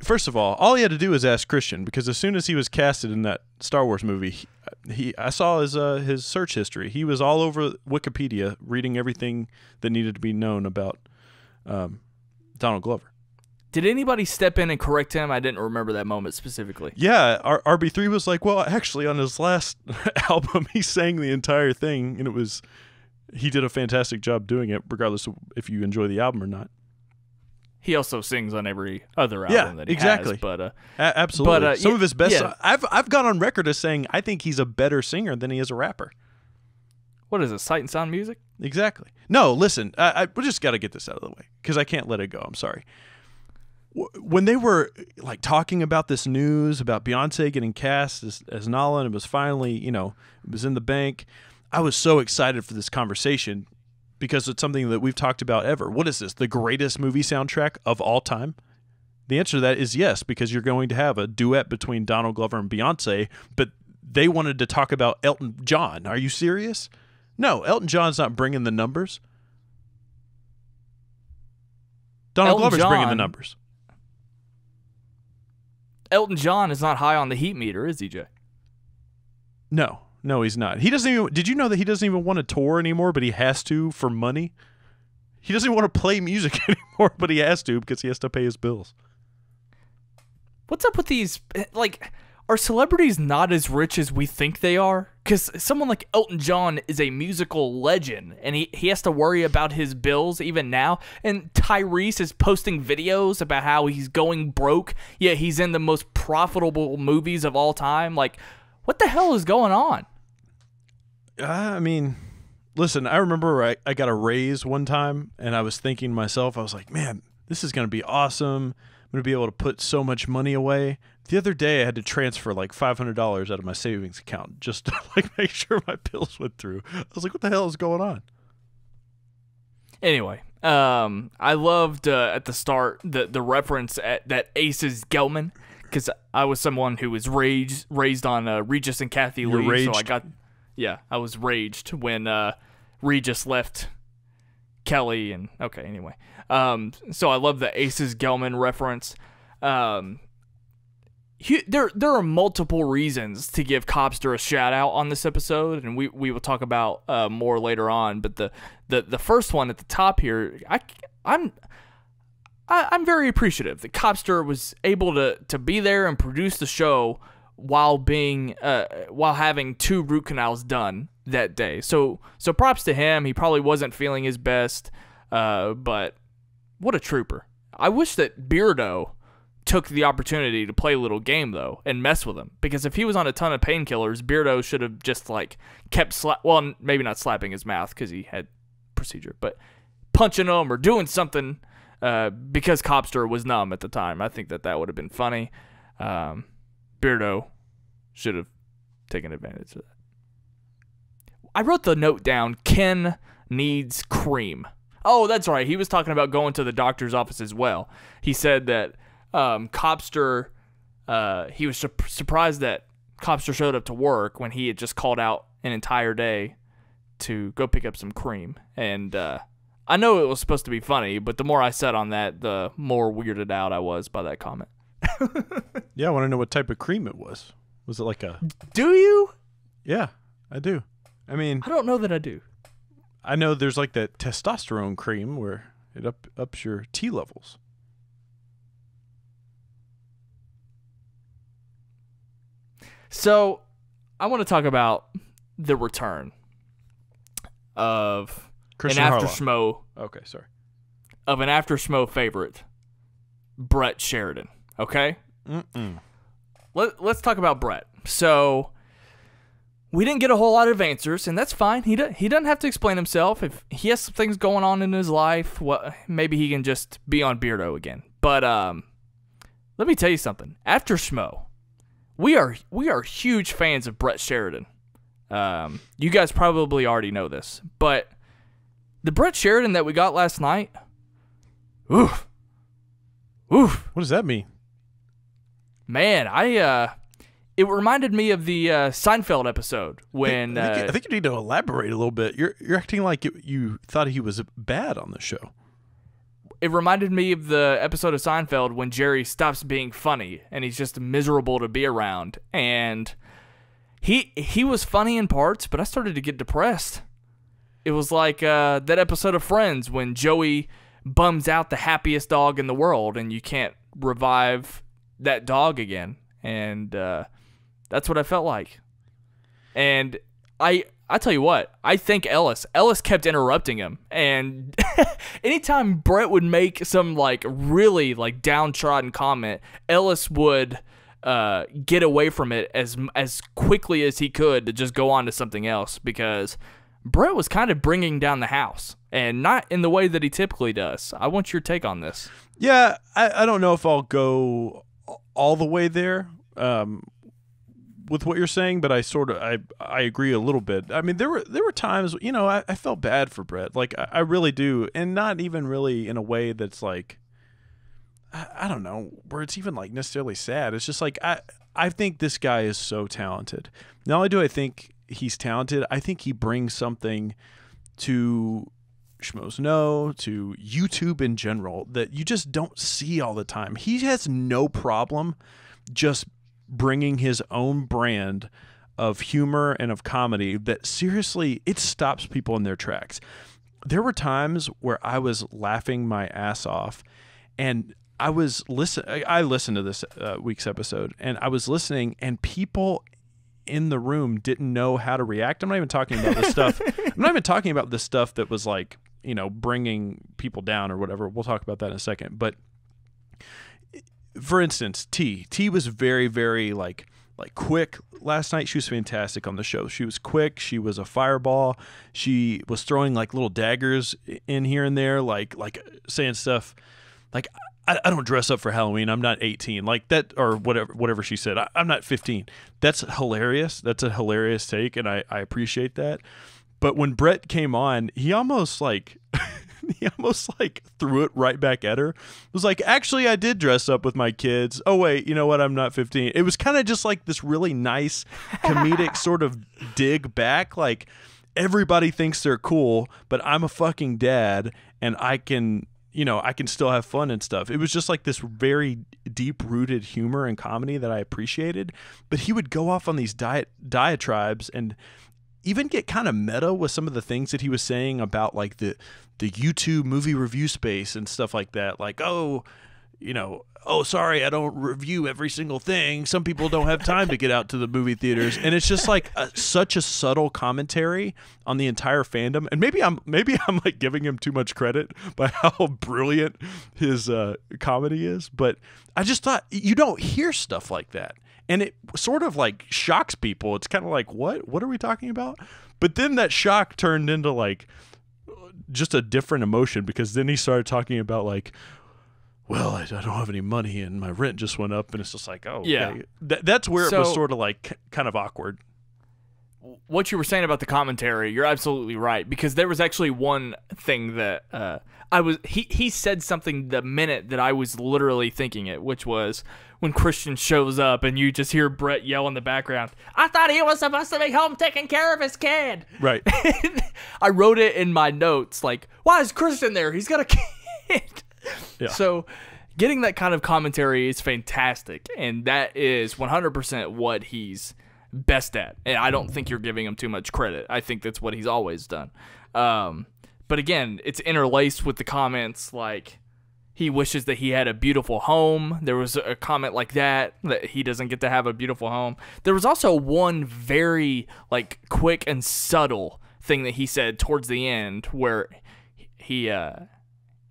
B: first of all he had to do was ask Christian, because as soon as he was casted in that Star Wars movie, I saw his search history. He was all over Wikipedia reading everything that needed to be known about Donald Glover.
A: Did anybody step in and correct him? I didn't remember that moment specifically.
B: Yeah, RB3 was like, well, actually, on his last album, he sang the entire thing, and he did a fantastic job doing it, regardless of if you enjoy the album or not.
A: He also sings on every other album that he
B: exactly.
A: has. But,
B: absolutely.
A: But,
B: some of his best...
A: Yeah.
B: I've gone on record as saying I think he's a better singer than he is a rapper.
A: What is it, Sight and Sound Music?
B: Exactly. No, listen, we just got to get this out of the way, because I can't let it go. I'm sorry. When they were like talking about this news about Beyonce getting cast as Nala, and it was finally, it was in the bank, I was so excited for this conversation, because it's something that we've talked about ever. What is this, the greatest movie soundtrack of all time? The answer to that is yes, because you're going to have a duet between Donald Glover and Beyonce, but they wanted to talk about Elton John. Are you serious? No, Elton John's not bringing the numbers. Donald Glover's bringing the numbers.
A: Elton John is not high on the heat meter, is he, Jay?
B: No, he's not. He doesn't even. Did you know that he doesn't even want to tour anymore, but he has to for money? He doesn't even want to play music anymore, but he has to because he has to pay his bills.
A: What's up with these? Like, are celebrities not as rich as we think they are? Because someone like Elton John is a musical legend, and he has to worry about his bills even now. And Tyrese is posting videos about how he's going broke, yet he's in the most profitable movies of all time. Like, what the hell is going on?
B: I mean, listen, I remember I got a raise one time, and I was thinking to myself, I was like, man, this is going to be awesome. I'm going to be able to put so much money away. The other day, I had to transfer like $500 out of my savings account just to like make sure my bills went through. I was like, what the hell is going on?
A: Anyway, I loved at the start the reference at that Ace is Gelman, because I was someone who was raised on Regis and Kathy Lee.
B: Raged.
A: So I was raged when Regis left Kelly. And okay, anyway. So I love the Ace is Gelman reference. There are multiple reasons to give Cobster a shout out on this episode, and we will talk about more later on. But the first one at the top here, I'm very appreciative that Cobster was able to be there and produce the show while having 2 root canals done that day. So props to him. He probably wasn't feeling his best, but what a trooper. I wish that Beardo took the opportunity to play a little game, though, and mess with him. Because if he was on a ton of painkillers, Beardo should have just, like, kept well, maybe not slapping his mouth because he had procedure, but punching him or doing something because Cobster was numb at the time. I think that would have been funny. Beardo should have taken advantage of that. I wrote the note down, Ken needs cream. Oh, that's right. He was talking about going to the doctor's office as well. He said that Cobster, he was surprised that Cobster showed up to work when he had just called out an entire day to go pick up some cream. And I know it was supposed to be funny, but the more I said on that, the more weirded out I was by that comment.
B: Yeah, I want to know what type of cream it was. Was it like a...
A: Do you?
B: Yeah, I do. I mean...
A: I don't know that I do.
B: I know there's like that testosterone cream where it ups your T levels.
A: So, I want to talk about the return of
B: Christian
A: an After
B: Harlow.
A: Schmoe.
B: Okay, sorry.
A: Of an After Schmoe favorite, Brett Sheridan. Okay? Let's talk about Brett. So, we didn't get a whole lot of answers, and that's fine. He doesn't have to explain himself. If he has some things going on in his life, well, maybe he can just be on Beardo again. But let me tell you something. After Schmoe, we are huge fans of Brett Sheridan. You guys probably already know this, but the Brett Sheridan that we got last night, oof.
B: What does that mean?
A: Man, it reminded me of the Seinfeld episode when
B: I think you need to elaborate a little bit. You're acting like you thought he was bad on the show.
A: It reminded me of the episode of Seinfeld when Jerry stops being funny and he's just miserable to be around. And he was funny in parts, but I started to get depressed. It was like that episode of Friends when Joey bums out the happiest dog in the world and you can't revive that dog again. And that's what I felt like. And I tell you what, I thank Ellis. Ellis kept interrupting him, and anytime Brett would make some like really like downtrodden comment, Ellis would get away from it as quickly as he could to just go on to something else, because Brett was kind of bringing down the house, and not in the way that he typically does. I want your take on this.
B: Yeah, I don't know if I'll go all the way there with what you're saying, but I agree a little bit. I mean, there were times, I felt bad for Brett. Like, I really do, and not even really in a way that's like, I don't know, where it's even like necessarily sad. It's just like I think this guy is so talented. Not only do I think he's talented, I think he brings something to Schmoes Know, to YouTube in general, that you just don't see all the time. He has no problem just bringing his own brand of humor and of comedy that seriously, it stops people in their tracks. There were times where I was laughing my ass off, and I listened to this week's episode, and I was listening, and people in the room didn't know how to react. I'm not even talking about the stuff. I'm not even talking about the stuff that was like, bringing people down or whatever. We'll talk about that in a second. But for instance, T was very, very like quick last night. She was fantastic on the show. She was quick. She was a fireball. She was throwing like little daggers in here and there, like saying stuff like, I don't dress up for Halloween. I'm not 18, like that, or whatever she said. I'm not 15. That's hilarious. That's a hilarious take, and I appreciate that. But when Brett came on, he almost like threw it right back at her. It was like, actually, I did dress up with my kids. Oh wait, you know what? I'm not 15. It was kind of just like this really nice comedic sort of dig back. Like, everybody thinks they're cool, but I'm a fucking dad, and I can still have fun and stuff. It was just like this very deep-rooted humor and comedy that I appreciated. But he would go off on these diatribes and even get kind of meta with some of the things that he was saying about like the YouTube movie review space and stuff like that. Like, oh, sorry, I don't review every single thing. Some people don't have time to get out to the movie theaters. And it's just like such a subtle commentary on the entire fandom. And maybe I'm like giving him too much credit by how brilliant his comedy is. But I just thought, you don't hear stuff like that. And it sort of like shocks people. It's kind of like, what are we talking about? But then that shock turned into like just a different emotion, because then he started talking about like, well, I don't have any money and my rent just went up. And it's just like, oh, yeah. Okay. That's where it was sort of like kind of awkward.
A: What you were saying about the commentary, you're absolutely right, because there was actually one thing that he said something the minute that I was literally thinking it, which was when Christian shows up and you just hear Brett yell in the background, I thought he was supposed to be home taking care of his kid.
B: Right.
A: I wrote it in my notes, like, why is Christian there? He's got a kid. Yeah. So getting that kind of commentary is fantastic, and that is 100% what he's best at. And I don't think you're giving him too much credit. I think that's what he's always done. But again, it's interlaced with the comments like he wishes that he had a beautiful home. There was a comment like that he doesn't get to have a beautiful home. There was also one very like quick and subtle thing that he said towards the end where he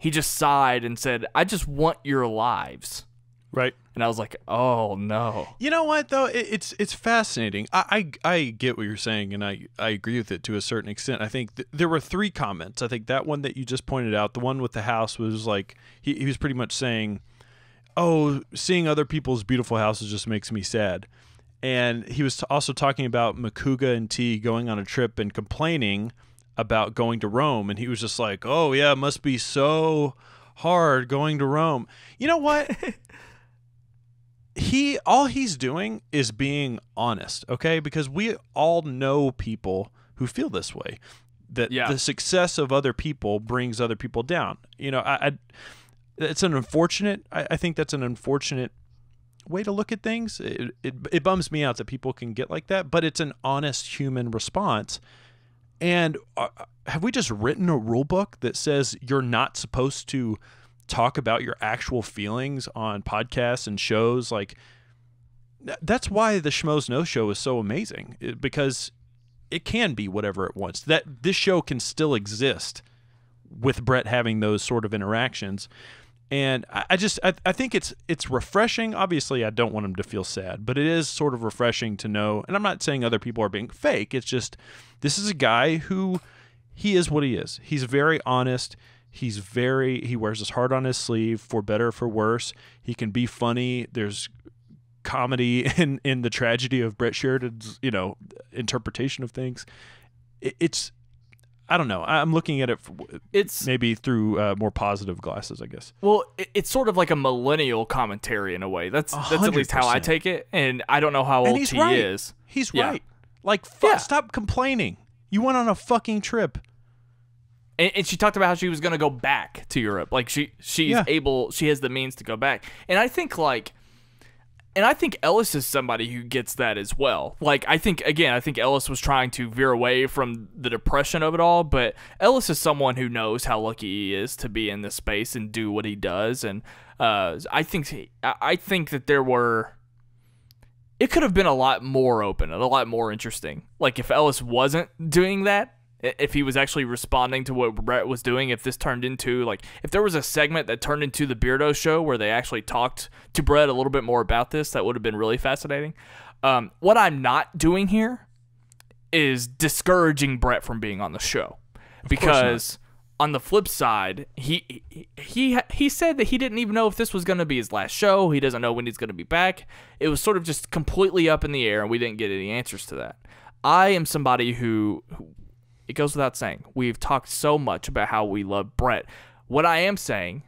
A: just sighed and said, I just want your lives.
B: Right.
A: And I was like, oh, no.
B: You know what, though? It's fascinating. I get what you're saying, and I agree with it to a certain extent. I think there were 3 comments. I think that one that you just pointed out, the one with the house, was like, he was pretty much saying, oh, seeing other people's beautiful houses just makes me sad. And he was also talking about Makuga and T going on a trip and complaining about going to Rome. And he was just like, oh, yeah, it must be so hard going to Rome. You know what? All he's doing is being honest, okay? Because we all know people who feel this way, that the success of other people brings other people down. It's an unfortunate. I think that's an unfortunate way to look at things. It bums me out that people can get like that, but it's an honest human response. And have we just written a rule book that says you're not supposed to talk about your actual feelings on podcasts and shows? Like, that's why the Schmoes Know Show is so amazing, because it can be whatever it wants. That this show can still exist with Brett having those sort of interactions. And I think it's refreshing. Obviously, I don't want him to feel sad, but it is sort of refreshing to know. And I'm not saying other people are being fake. It's just, this is a guy who, he is what he is. He's very honest. He wears his heart on his sleeve, for better or for worse. He can be funny. There's comedy in the tragedy of Brett Sheridan's, interpretation of things. It's, I don't know. I'm looking at it. It's maybe through more positive glasses, I guess.
A: Well, it's sort of like a millennial commentary in a way. That's at least how I take it. And I don't know how old he is.
B: He's right. Like, stop complaining. You went on a fucking trip.
A: And she talked about how she was going to go back to Europe. Like, she's able, she has the means to go back. And I think, like, And I think Ellis is somebody who gets that as well. Like, I think Ellis was trying to veer away from the depression of it all, but Ellis is someone who knows how lucky he is to be in this space and do what he does. And I think that it could have been a lot more open and a lot more interesting. Like, if Ellis wasn't doing that, if he was actually responding to what Brett was doing, if this turned into, like, if there was a segment that turned into the Beardo Show where they actually talked to Brett a little bit more about this, that would have been really fascinating. What I'm not doing here is discouraging Brett from being on the show. Because on the flip side, he said that he didn't even know if this was going to be his last show. He doesn't know when he's going to be back. It was sort of just completely up in the air, and we didn't get any answers to that. I am somebody who it goes without saying, we've talked so much about how we love Brett. What I am saying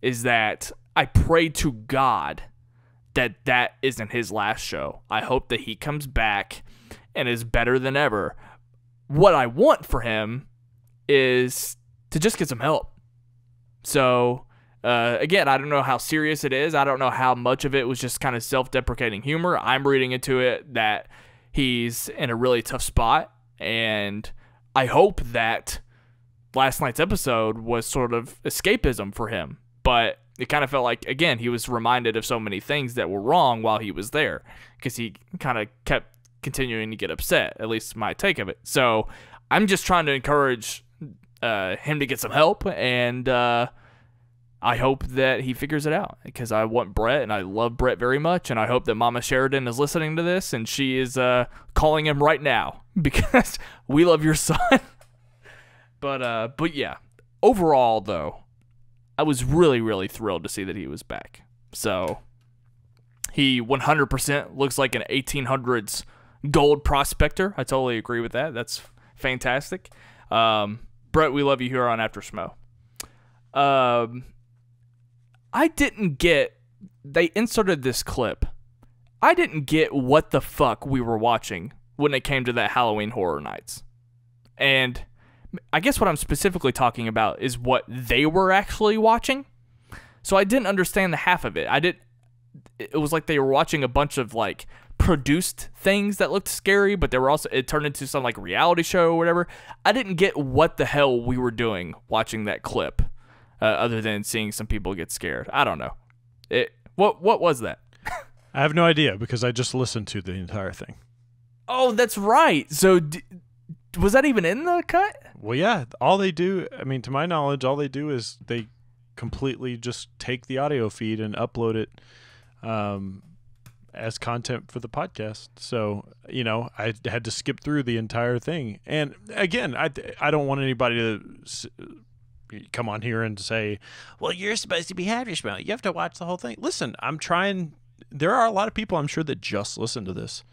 A: is that I pray to God that isn't his last show. I hope that he comes back and is better than ever. What I want for him is to just get some help. So, again, I don't know how serious it is. I don't know how much of it was just kind of self-deprecating humor. I'm reading into it that he's in a really tough spot, and I hope that last night's episode was sort of escapism for him, but it kind of felt like, again, he was reminded of so many things that were wrong while he was there, because he kind of kept continuing to get upset, at least my take of it. So I'm just trying to encourage him to get some help, and I hope that he figures it out, because I want Brett, and I love Brett very much, and I hope that Mama Sheridan is listening to this, and she is calling him right now, because we love your son. But yeah, overall, though, I was really, really thrilled to see that he was back. So he 100% looks like an 1800s gold prospector. I totally agree with that. That's fantastic. Brett, we love you here on After Schmoe. I didn't get, they inserted this clip. I didn't get what the fuck we were watching when it came to that Halloween Horror Nights. And I guess what I'm specifically talking about is what they were actually watching. So I didn't understand the half of it. It was like they were watching a bunch of, like, produced things that looked scary, but it turned into some, like, reality show or whatever. I didn't get what the hell we were doing watching that clip. Other than seeing some people get scared. I don't know. What was that?
B: I have no idea, because I just listened to the entire thing.
A: Oh, that's right. So was that even in the cut?
B: Well, yeah. All they do, I mean, to my knowledge, all they do is they completely just take the audio feed and upload it as content for the podcast. So, you know, I had to skip through the entire thing. And again, I don't want anybody to come on here and say, well, you're supposed to be After Schmoe. You have to watch the whole thing. Listen, I'm trying. There are a lot of people, I'm sure, that just listen to this.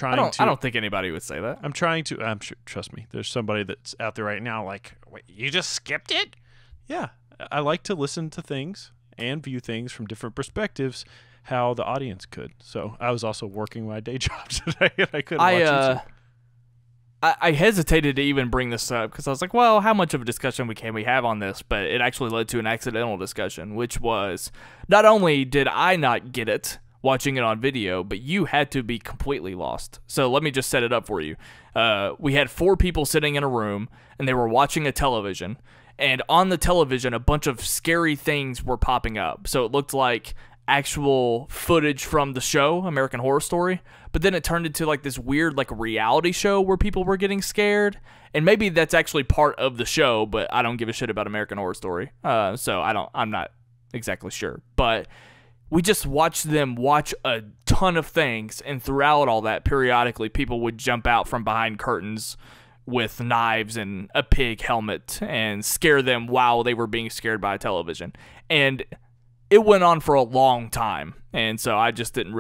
B: I
A: don't think anybody would say that.
B: I'm sure, trust me, there's somebody that's out there right now like,
C: Wait, you just skipped it?
B: Yeah, I like to listen to things and view things from different perspectives, how the audience could. So I was also working my day job today, and I couldn't watch YouTube.
A: I hesitated to even bring this up, because I was like, well, how much of a discussion can we have on this? But it actually led to an accidental discussion, which was, not only did I not get it watching it on video, but you had to be completely lost. So let me just set it up for you. We had 4 people sitting in a room, and they were watching a television. And on the television, a bunch of scary things were popping up. So it looked like actual footage from the show, American Horror Story, but then it turned into like this weird like reality show where people were getting scared, and maybe that's actually part of the show, but I don't give a shit about American Horror Story, so I'm not exactly sure. But we just watched them watch a ton of things, and throughout all that, periodically people would jump out from behind curtains with knives and a pig helmet and scare them while they were being scared by a television. And it went on for a long time, and so I just didn't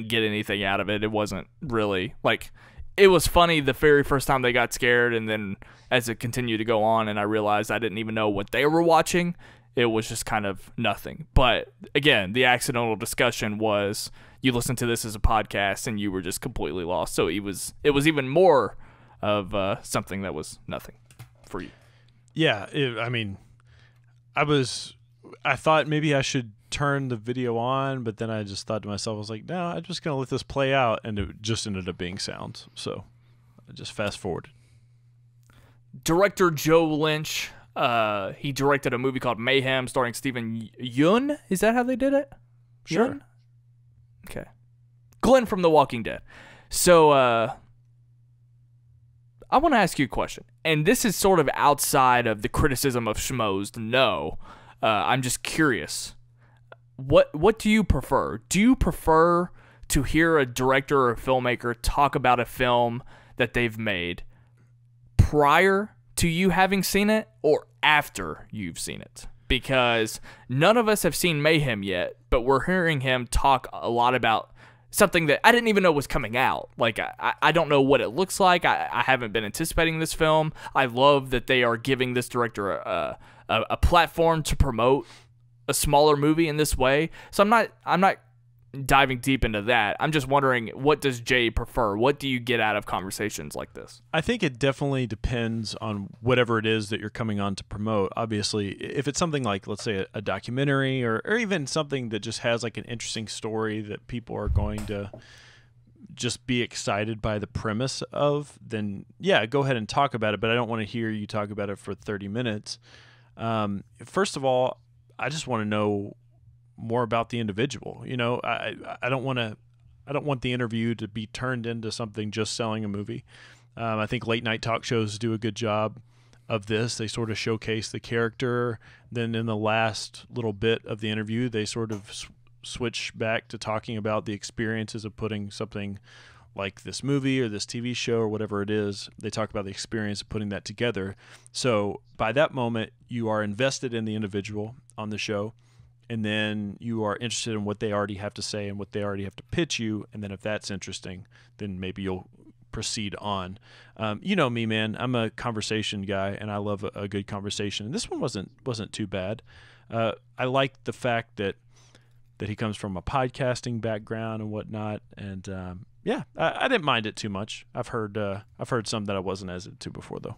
A: get anything out of it. It wasn't really, like, it was funny the very first time they got scared, and then as it continued to go on and I realized I didn't even know what they were watching, it was just kind of nothing. But again, the accidental discussion was, you listen to this as a podcast and you were just completely lost. So it was even more of something that was nothing for you.
B: Yeah, I thought maybe I should turn the video on, but then I just thought to myself, I was like, no, I'm just going to let this play out, and it just ended up being sounds. So I just fast forwarded.
A: Director Joe Lynch, he directed a movie called Mayhem starring Steven Yeun. Is that how they did it?
B: Sure.
A: Yeun? Okay. Glenn from The Walking Dead. So, I want to ask you a question, and this is sort of outside of the criticism of Schmoes Know. I'm just curious. What do you prefer? Do you prefer to hear a director or a filmmaker talk about a film that they've made prior to you having seen it or after you've seen it? Because none of us have seen Mayhem yet, but we're hearing him talk a lot about something that I didn't even know was coming out. Like, I don't know what it looks like. I haven't been anticipating this film. I love that they are giving this director a platform to promote a smaller movie in this way. So I'm not diving deep into that. I'm just wondering, what does Jay prefer? What do you get out of conversations like this?
B: I think it definitely depends on whatever it is that you're coming on to promote. Obviously, if it's something like, let's say, a documentary or even something that just has like an interesting story that people are going to just be excited by the premise of, then yeah, go ahead and talk about it. But I don't want to hear you talk about it for 30 minutes. First of all, I just want to know more about the individual. You know, I don't want the interview to be turned into something just selling a movie. I think late night talk shows do a good job of this. They sort of showcase the character. Then in the last little bit of the interview, they sort of switch back to talking about the experiences of putting something like this movie or this TV show or whatever it is. They talk about the experience of putting that together. So by that moment, you are invested in the individual on the show, and then you are interested in what they already have to say and what they already have to pitch you. And then if that's interesting, then maybe you'll proceed on. You know me, man. I'm a conversation guy, and I love a good conversation. And this one wasn't too bad. I like the fact that he comes from a podcasting background and whatnot. And yeah, I didn't mind it too much. I've heard some that I wasn't as into before, though.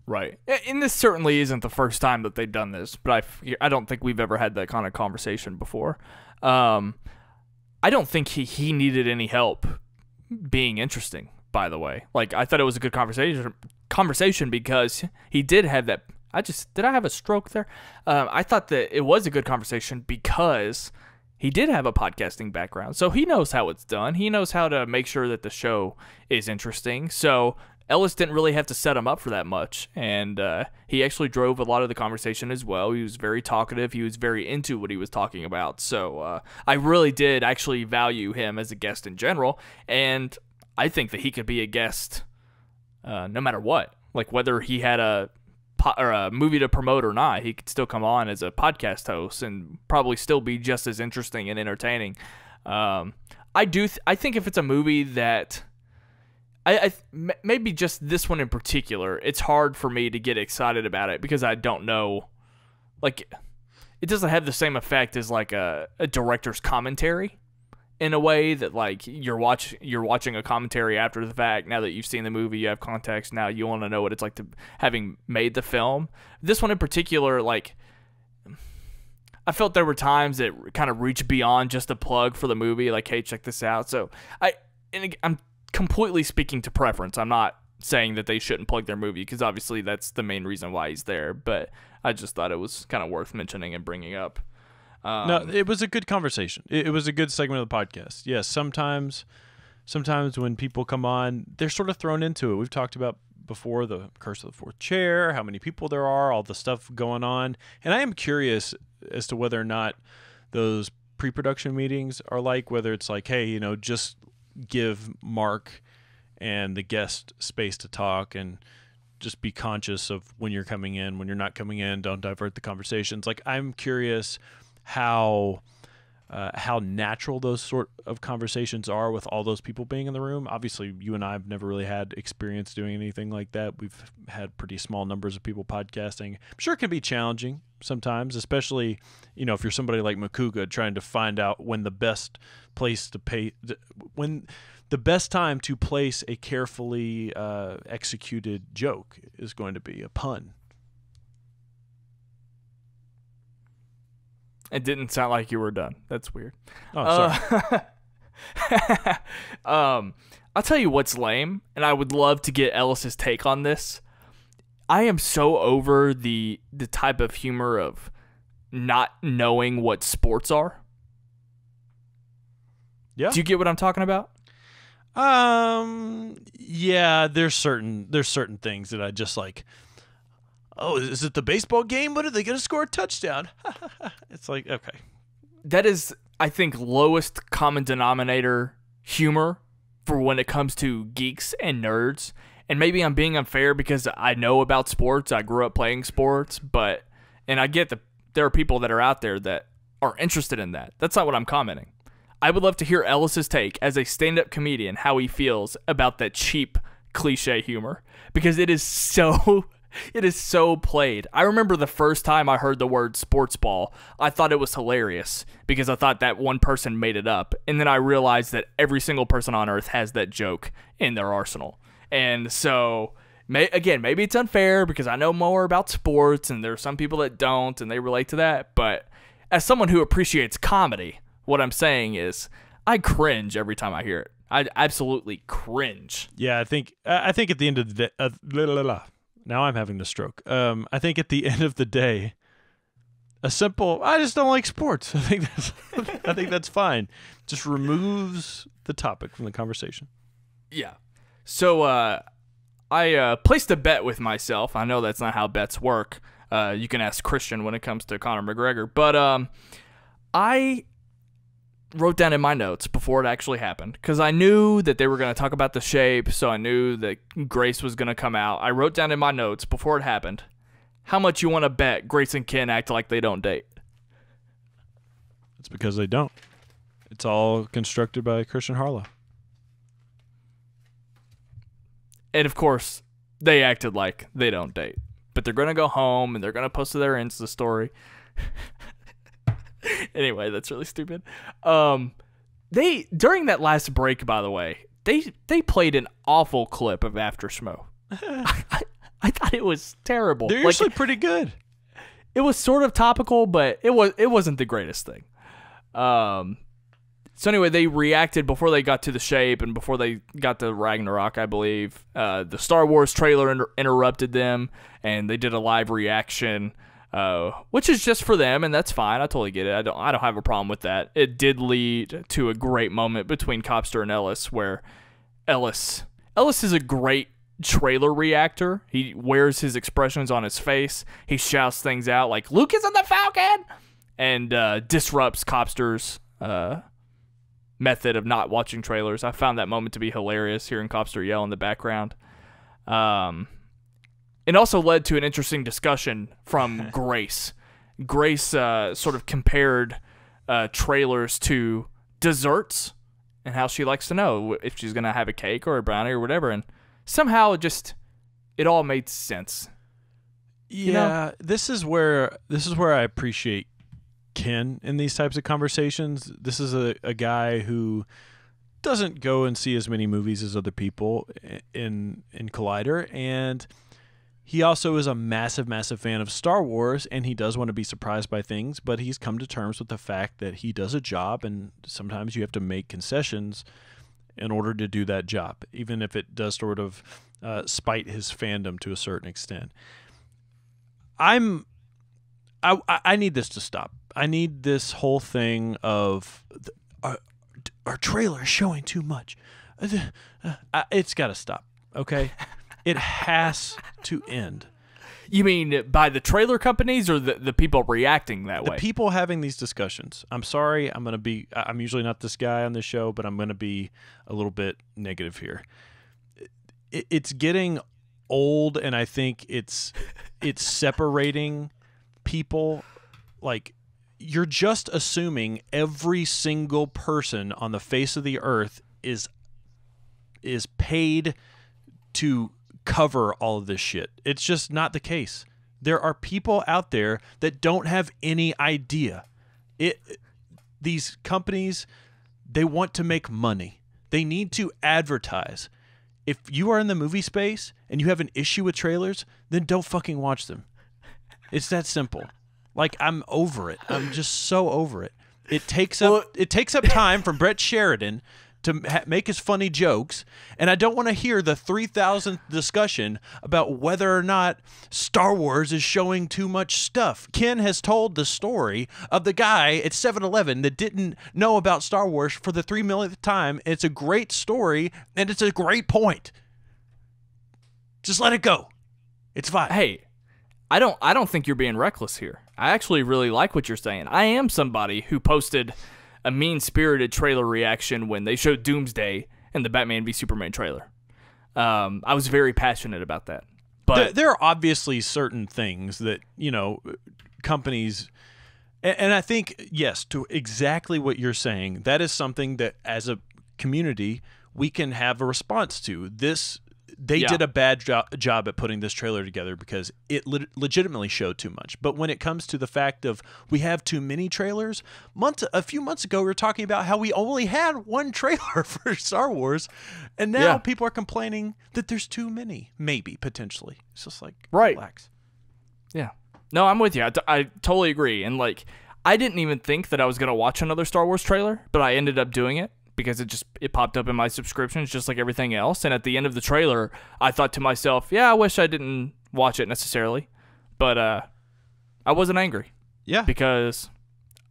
A: Right. And this certainly isn't the first time that they've done this, but I don't think we've ever had that kind of conversation before. I don't think he needed any help being interesting, by the way. Like, I thought it was a good conversation because he did have that. Did I have a stroke there? I thought that it was a good conversation because he did have a podcasting background. So he knows how it's done. He knows how to make sure that the show is interesting. So Ellis didn't really have to set him up for that much, and he actually drove a lot of the conversation as well. He was very talkative. He was very into what he was talking about, so I really did actually value him as a guest in general, and I think that he could be a guest no matter what. Like, whether he had a movie to promote or not, he could still come on as a podcast host and probably still be just as interesting and entertaining. I think if it's a movie that maybe just this one in particular, it's hard for me to get excited about it because I don't know, like, it doesn't have the same effect as like a director's commentary in a way that, like, you're watching a commentary after the fact. Now that you've seen the movie, you have context. Now you want to know what it's like to having made the film. This one in particular, like, I felt there were times that kind of reached beyond just a plug for the movie, like, hey, check this out. So I'm completely speaking to preference. I'm not saying that they shouldn't plug their movie because obviously that's the main reason why he's there, but I just thought it was kind of worth mentioning and bringing up.
B: No, it was a good conversation. It was a good segment of the podcast. Yes, sometimes when people come on, they're sort of thrown into it. We've talked about before the curse of the fourth chair, how many people there are, all the stuff going on, and I am curious as to whether or not those pre-production meetings are like, whether it's like, hey, you know, just give Mark and the guest space to talk and just be conscious of when you're coming in, when you're not coming in, don't divert the conversations. Like, I'm curious how natural those sort of conversations are with all those people being in the room. Obviously, you and I have never really had experience doing anything like that. We've had pretty small numbers of people podcasting. I'm sure it can be challenging sometimes, especially, you know, if you're somebody like Makuga trying to find out when the best time to place a carefully executed joke is going to be a pun.
A: It didn't sound like you were done. That's weird.
B: Oh, sorry.
A: I'll tell you what's lame, and I would love to get Ellis's take on this. I am so over the type of humor of not knowing what sports are.
B: Yeah.
A: Do you get what I'm talking about?
B: Yeah, there's certain things that I just like. Oh, is it the baseball game? When are they going to score a touchdown? It's like, okay.
A: That is, I think, lowest common denominator humor for when it comes to geeks and nerds. And maybe I'm being unfair because I know about sports. I grew up playing sports, and I get that there are people that are out there that are interested in that. That's not what I'm commenting. I would love to hear Ellis's take as a stand-up comedian, how he feels about that cheap cliche humor, because it is so played. I remember the first time I heard the word sports ball, I thought it was hilarious because I thought that one person made it up. And then I realized that every single person on earth has that joke in their arsenal. And so, maybe it's unfair because I know more about sports and there are some people that don't and they relate to that. But as someone who appreciates comedy, what I'm saying is I cringe every time I hear it. I absolutely cringe.
B: Yeah, I think at the end of the day, now I'm having the stroke. I think at the end of the day, I just don't like sports. I think that's fine. Just removes the topic from the conversation.
A: Yeah. So I placed a bet with myself. I know that's not how bets work. You can ask Christian when it comes to Conor McGregor. But I wrote down in my notes before it actually happened because I knew that they were going to talk about the shape, so I knew that Grace was going to come out. I wrote down in my notes before it happened how much you want to bet Grace and Ken act like they don't date.
B: It's because they don't. It's all constructed by Christian Harlow.
A: And of course, they acted like they don't date. But they're going to go home and they're going to post to their Insta story. Anyway, that's really stupid. They during that last break, by the way, they played an awful clip of After Schmoe. I thought it was terrible.
B: They're usually pretty good.
A: It was sort of topical, but it wasn't the greatest thing. So anyway, they reacted before they got to the shape and before they got to Ragnarok, I believe. The Star Wars trailer interrupted them, and they did a live reaction. Which is just for them, and that's fine. I totally get it. I don't have a problem with that. It did lead to a great moment between Copster and Ellis, where Ellis is a great trailer reactor. He wears his expressions on his face. He shouts things out like "Luke is in the Falcon," and disrupts Copster's method of not watching trailers. I found that moment to be hilarious, hearing Copster yell in the background. It also led to an interesting discussion from Grace. Grace sort of compared trailers to desserts and how she likes to know if she's going to have a cake or a brownie or whatever. And somehow it all made sense.
B: Yeah,
A: you know?
B: this is where I appreciate Ken in these types of conversations. This is a guy who doesn't go and see as many movies as other people in Collider, and he also is a massive, massive fan of Star Wars, and he does want to be surprised by things, but he's come to terms with the fact that he does a job, and sometimes you have to make concessions in order to do that job, even if it does sort of spite his fandom to a certain extent. I need this to stop. I need this whole thing of our trailer is showing too much. It's got to stop, okay? It has to end.
A: You mean by the trailer companies or the people reacting that way?
B: The people having these discussions. I'm sorry. I'm usually not this guy on this show, but I'm going to be a little bit negative here. It's getting old, and I think it's separating people. Like, you're just assuming every single person on the face of the earth is paid to cover all of this shit. It's just not the case. There are people out there that don't have any idea. These companies, they want to make money. They need to advertise. If you are in the movie space and you have an issue with trailers, then don't fucking watch them. It's that simple. Like, I'm over it. I'm just so over it. It takes up time from Brett Sheridan to make his funny jokes, and I don't want to hear the 3,000th discussion about whether or not Star Wars is showing too much stuff. Ken has told the story of the guy at 7-Eleven that didn't know about Star Wars for the 3 millionth time. It's a great story, and it's a great point. Just let it go. It's fine.
A: Hey, I don't think you're being reckless here. I actually really like what you're saying. I am somebody who posted a mean-spirited trailer reaction when they showed Doomsday in the Batman v Superman trailer. I was very passionate about that. But
B: there are obviously certain things that, companies, and I think, yes, to exactly what you're saying, that is something that as a community we can have a response to. They did a bad job at putting this trailer together because it legitimately showed too much. But when it comes to the fact of we have too many trailers, a few months ago we were talking about how we only had one trailer for Star Wars, and now people are complaining that there's too many, maybe, potentially. It's just like, relax.
A: Yeah. No, I'm with you. I totally agree. And, I didn't even think that I was going to watch another Star Wars trailer, but I ended up doing it. Because it popped up in my subscriptions just like everything else. And at the end of the trailer, I thought to myself, I wish I didn't watch it necessarily. But I wasn't angry.
B: Yeah.
A: Because,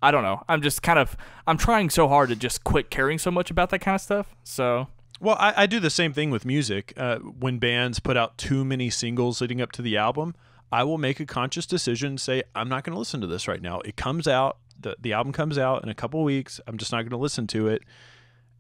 A: I don't know. I'm trying so hard to just quit caring so much about that kind of stuff. So.
B: Well, I do the same thing with music. When bands put out too many singles leading up to the album, I will make a conscious decision and say, I'm not going to listen to this right now. It comes out. The album comes out in a couple of weeks. I'm just not going to listen to it.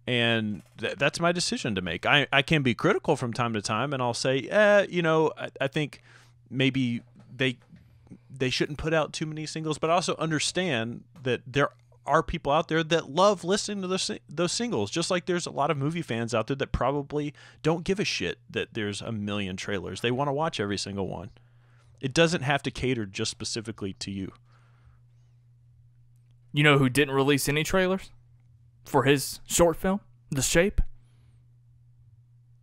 B: And that's my decision to make. I can be critical from time to time, and I'll say, I think maybe they shouldn't put out too many singles, but I also understand that there are people out there that love listening to those singles, just like there's a lot of movie fans out there that probably don't give a shit that there's a million trailers. They want to watch every single one. It doesn't have to cater just specifically to you.
A: You know who didn't release any trailers for his short film, The Shape?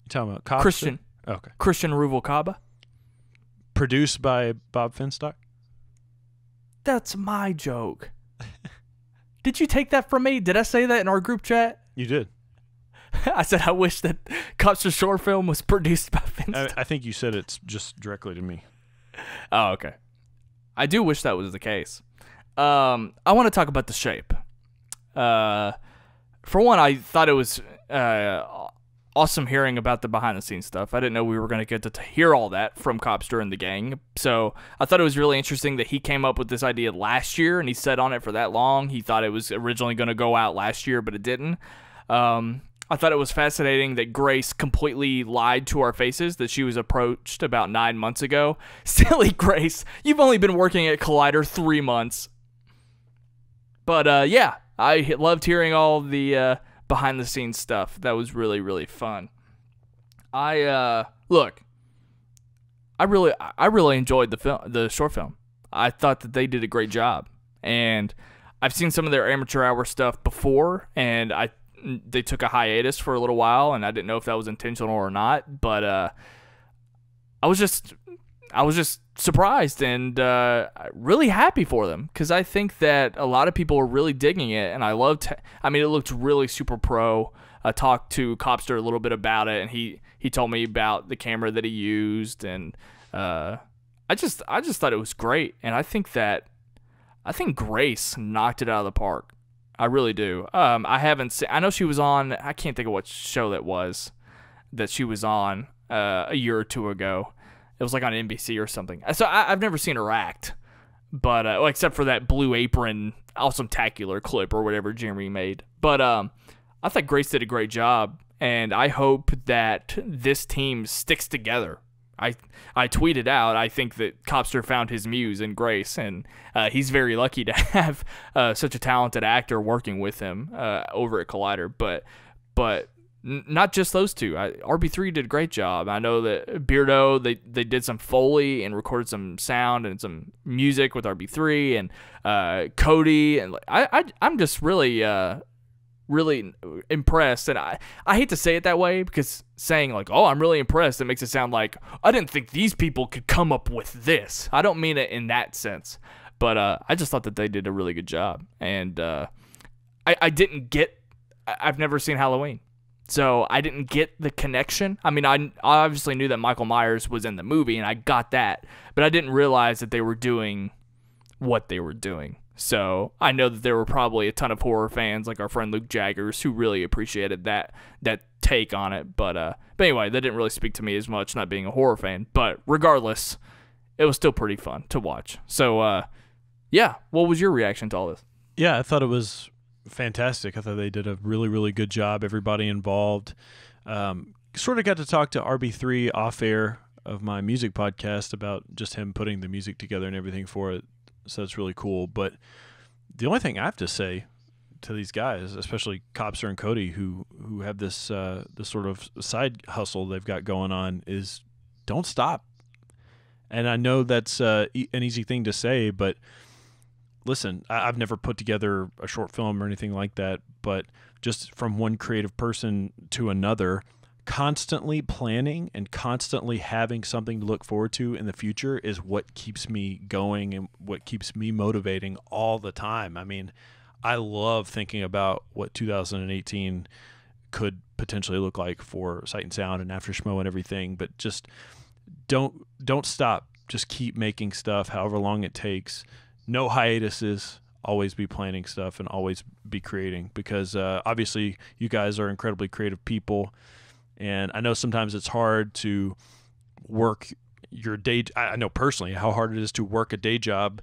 B: You talking about Costa?
A: Christian.
B: Okay.
A: Christian Ruvalcaba.
B: Produced by Bob Finstock?
A: That's my joke. Did you take that from me? Did I say that in our group chat?
B: You did.
A: I said I wish that Copster's short film was produced by Finstock.
B: I think you said it's just directly to me.
A: Oh, okay. I do wish that was the case. I want to talk about The Shape. For one, I thought it was awesome hearing about the behind-the-scenes stuff. I didn't know we were going to get to hear all that from Copster and the gang. So I thought it was really interesting that he came up with this idea last year, and he sat on it for that long. He thought it was originally going to go out last year, but it didn't. I thought it was fascinating that Grace completely lied to our faces that she was approached about 9 months ago. Silly Grace, you've only been working at Collider 3 months. But I loved hearing all the behind-the-scenes stuff. That was really, really fun. I really enjoyed the short film. I thought that they did a great job, and I've seen some of their amateur hour stuff before, and they took a hiatus for a little while, and I didn't know if that was intentional or not. But I was just surprised and really happy for them, because I think that a lot of people are really digging it, and it looked really super pro. I talked to Copster a little bit about it, and he told me about the camera that he used, and I just thought it was great, and I think Grace knocked it out of the park. I really do. I know she was on, I can't think of what show that was that she was on a year or two ago. It was like on NBC or something. So I've never seen her act, but except for that Blue Apron Awesome-tacular clip or whatever Jeremy made. But I thought Grace did a great job, and I hope that this team sticks together. I tweeted out, I think that Copster found his muse in Grace, and he's very lucky to have such a talented actor working with him over at Collider. But not just those two. RB3 did a great job. I know that Beardo, they did some Foley and recorded some sound and some music with RB3, and Cody, and I'm just really impressed. And I hate to say it that way, because saying I'm really impressed, it makes it sound like I didn't think these people could come up with this. I don't mean it in that sense, But I just thought that they did a really good job. And I didn't get, I've never seen Halloween. So I didn't get the connection. I mean, I obviously knew that Michael Myers was in the movie, and I got that. But I didn't realize that they were doing what they were doing. So I know that there were probably a ton of horror fans, like our friend Luke Jaggers, who really appreciated that take on it. But anyway, that didn't really speak to me as much, not being a horror fan. But regardless, it was still pretty fun to watch. So, yeah, what was your reaction to all this?
B: Yeah, I thought it was fantastic. I thought they did a really, really good job. Everybody involved. Sort of got to talk to RB3 off air of my music podcast about just him putting the music together and everything for it. So that's really cool. But the only thing I have to say to these guys, especially Copster and Cody, who have this this sort of side hustle they've got going on, is don't stop. And I know that's an easy thing to say, but listen, I've never put together a short film or anything like that, but just from one creative person to another, constantly planning and constantly having something to look forward to in the future is what keeps me going and what keeps me motivating all the time. I mean, I love thinking about what 2018 could potentially look like for Sight and Sound and After Schmoe and everything, but just don't stop. Just keep making stuff however long it takes. No hiatuses. Always be planning stuff and always be creating, because obviously you guys are incredibly creative people, and I know sometimes it's hard to work your day. I know personally how hard it is to work a day job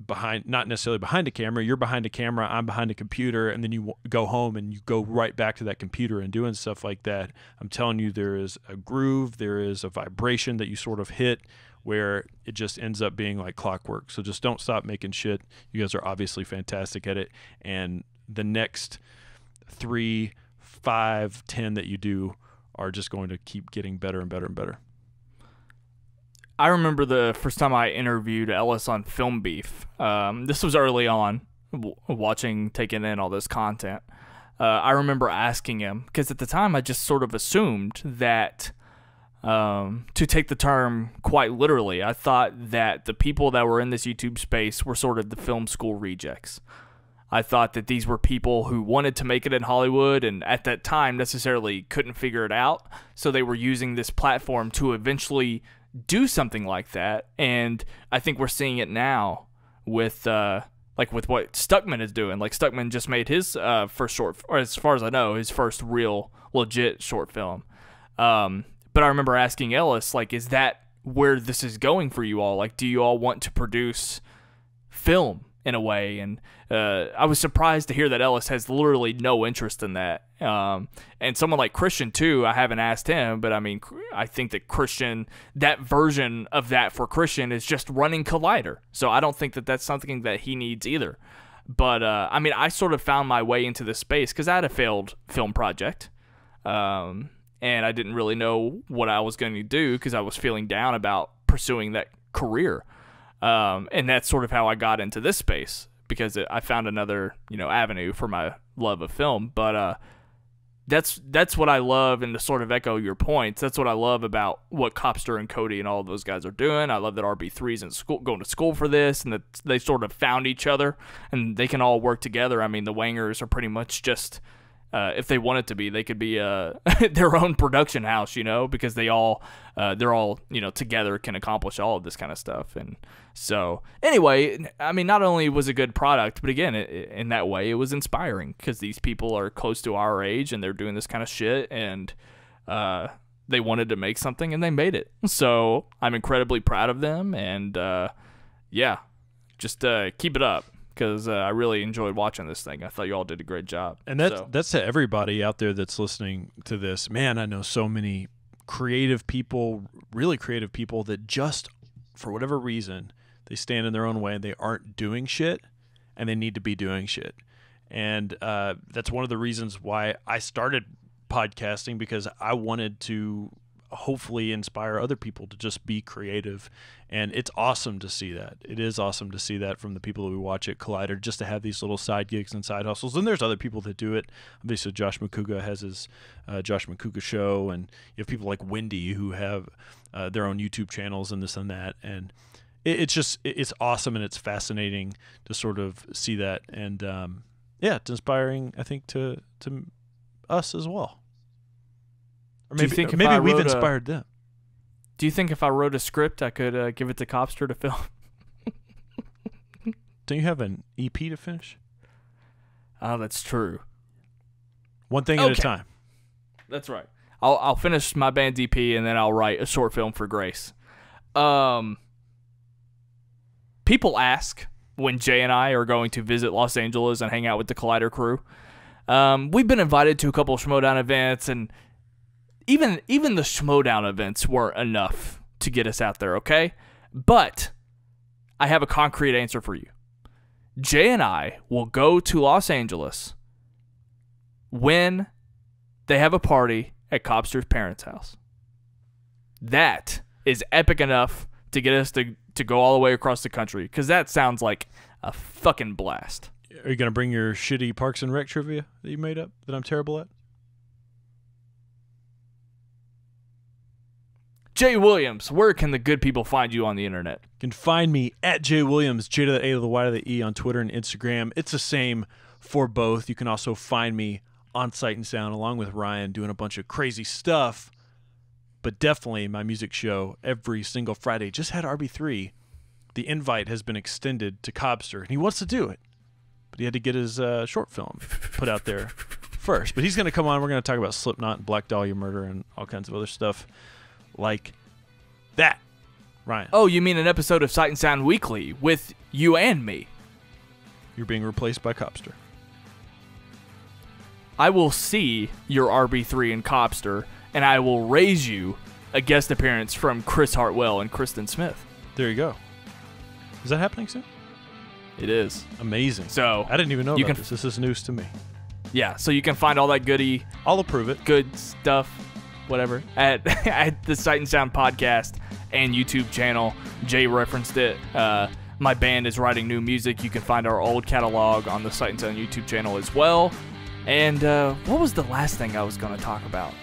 B: behind, not necessarily behind a camera. You're behind a camera, I'm behind a computer, and then you go home and you go right back to that computer and doing stuff like that. I'm telling you, there is a groove, there is a vibration that you sort of hit where it just ends up being like clockwork. So just don't stop making shit. You guys are obviously fantastic at it. And the next 3, 5, 10 that you do are just going to keep getting better and better and better.
A: I remember the first time I interviewed Ellis on Film Beef. This was early on, taking in all this content. I remember asking him, because at the time I just sort of assumed that, to take the term quite literally, I thought that the people that were in this YouTube space were sort of the film school rejects. I thought that these were people who wanted to make it in Hollywood and at that time necessarily couldn't figure it out, so they were using this platform to eventually do something like that. And I think we're seeing it now with with what Stuckman is doing. Like, Stuckman just made his first short, or as far as I know, his first real legit short film. But I remember asking Ellis, like, is that where this is going for you all? Like, do you all want to produce film in a way? And I was surprised to hear that Ellis has literally no interest in that. And someone like Christian, too, I haven't asked him, but I mean, I think that Christian, that version of that for Christian is just running Collider. So I don't think that that's something that he needs either. But, I mean, I sort of found my way into this space because I had a failed film project. And I didn't really know what I was going to do because I was feeling down about pursuing that career. And that's sort of how I got into this space, because I found another, avenue for my love of film. But that's what I love, and to sort of echo your points, that's what I love about what Copster and Cody and all of those guys are doing. I love that RB3's in school, going to school for this, and that they sort of found each other, and they can all work together. I mean, the Wangers are pretty much just... if they wanted to be, they could be their own production house, because they're all together can accomplish all of this kind of stuff. And so anyway, I mean, not only was it a good product, but again, in that way, it was inspiring because these people are close to our age and they're doing this kind of shit, and they wanted to make something and they made it. So I'm incredibly proud of them, and yeah, just keep it up. Because I really enjoyed watching this thing. I thought you all did a great job.
B: And that's to everybody out there that's listening to this. Man, I know so many creative people, really creative people, that just, for whatever reason, they stand in their own way and they aren't doing shit, and they need to be doing shit. And that's one of the reasons why I started podcasting, because I wanted to hopefully inspire other people to just be creative. And it's awesome to see that. It is awesome to see that from the people that we watch at Collider, just to have these little side gigs and side hustles. And there's other people that do it. Obviously, Josh McCouga has his Josh McCouga Show, and you have people like Wendy who have their own YouTube channels and this and that. And it's awesome and it's fascinating to sort of see that, and it's inspiring, I think, to us as well. Or maybe we've inspired them.
A: Do you think if I wrote a script, I could give it to Copster to film?
B: Don't you have an EP to finish?
A: Oh, that's true.
B: One thing at a time.
A: That's right. I'll finish my band's EP and then I'll write a short film for Grace. People ask when Jay and I are going to visit Los Angeles and hang out with the Collider crew. We've been invited to a couple of Schmoedown events, and even the Schmoedown events weren't enough to get us out there, okay? But I have a concrete answer for you. Jay and I will go to Los Angeles when they have a party at Copster's parents' house. That is epic enough to get us to go all the way across the country, because that sounds like a fucking blast.
B: Are you going to bring your shitty Parks and Rec trivia that you made up that I'm terrible at?
A: Jaye Williams, where can the good people find you on the internet?
B: You can find me at Jaye Williams, J to the A to the Y to the E on Twitter and Instagram. It's the same for both. You can also find me on Sight and Sound along with Ryan doing a bunch of crazy stuff. But definitely my music show every single Friday. Just had RB3. The invite has been extended to Copster, and he wants to do it. But he had to get his short film put out there first. But he's going to come on. We're going to talk about Slipknot and Black Dahlia Murder and all kinds of other stuff like that. Ryan.
A: Oh, you mean an episode of Sight and Sound Weekly with you and me?
B: You're being replaced by Copster.
A: I will see your RB3 in Copster, and I will raise you a guest appearance from Chris Hartwell and Kristen Smith.
B: There you go. Is that happening soon?
A: It is.
B: Amazing.
A: So
B: I didn't even know about this. This is news to me.
A: Yeah, so you can find all that goody.
B: I'll approve it.
A: Good stuff, whatever, at the Sight and Sound podcast and YouTube channel. Jay referenced it. My band is writing new music. You can find our old catalog on the Sight and Sound YouTube channel as well. And what was the last thing I was going to talk about?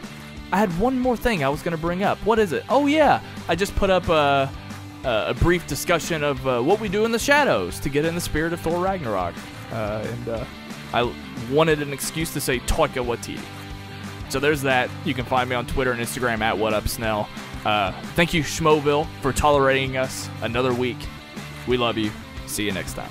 A: I had one more thing I was going to bring up. What is it? Oh, yeah. I just put up a brief discussion of what we do in the shadows to get in the spirit of Thor Ragnarok. And I wanted an excuse to say Taika Waititi. So there's that. You can find me on Twitter and Instagram at WhatUpSnell. Thank you, Schmoeville, for tolerating us another week. We love you. See you next time.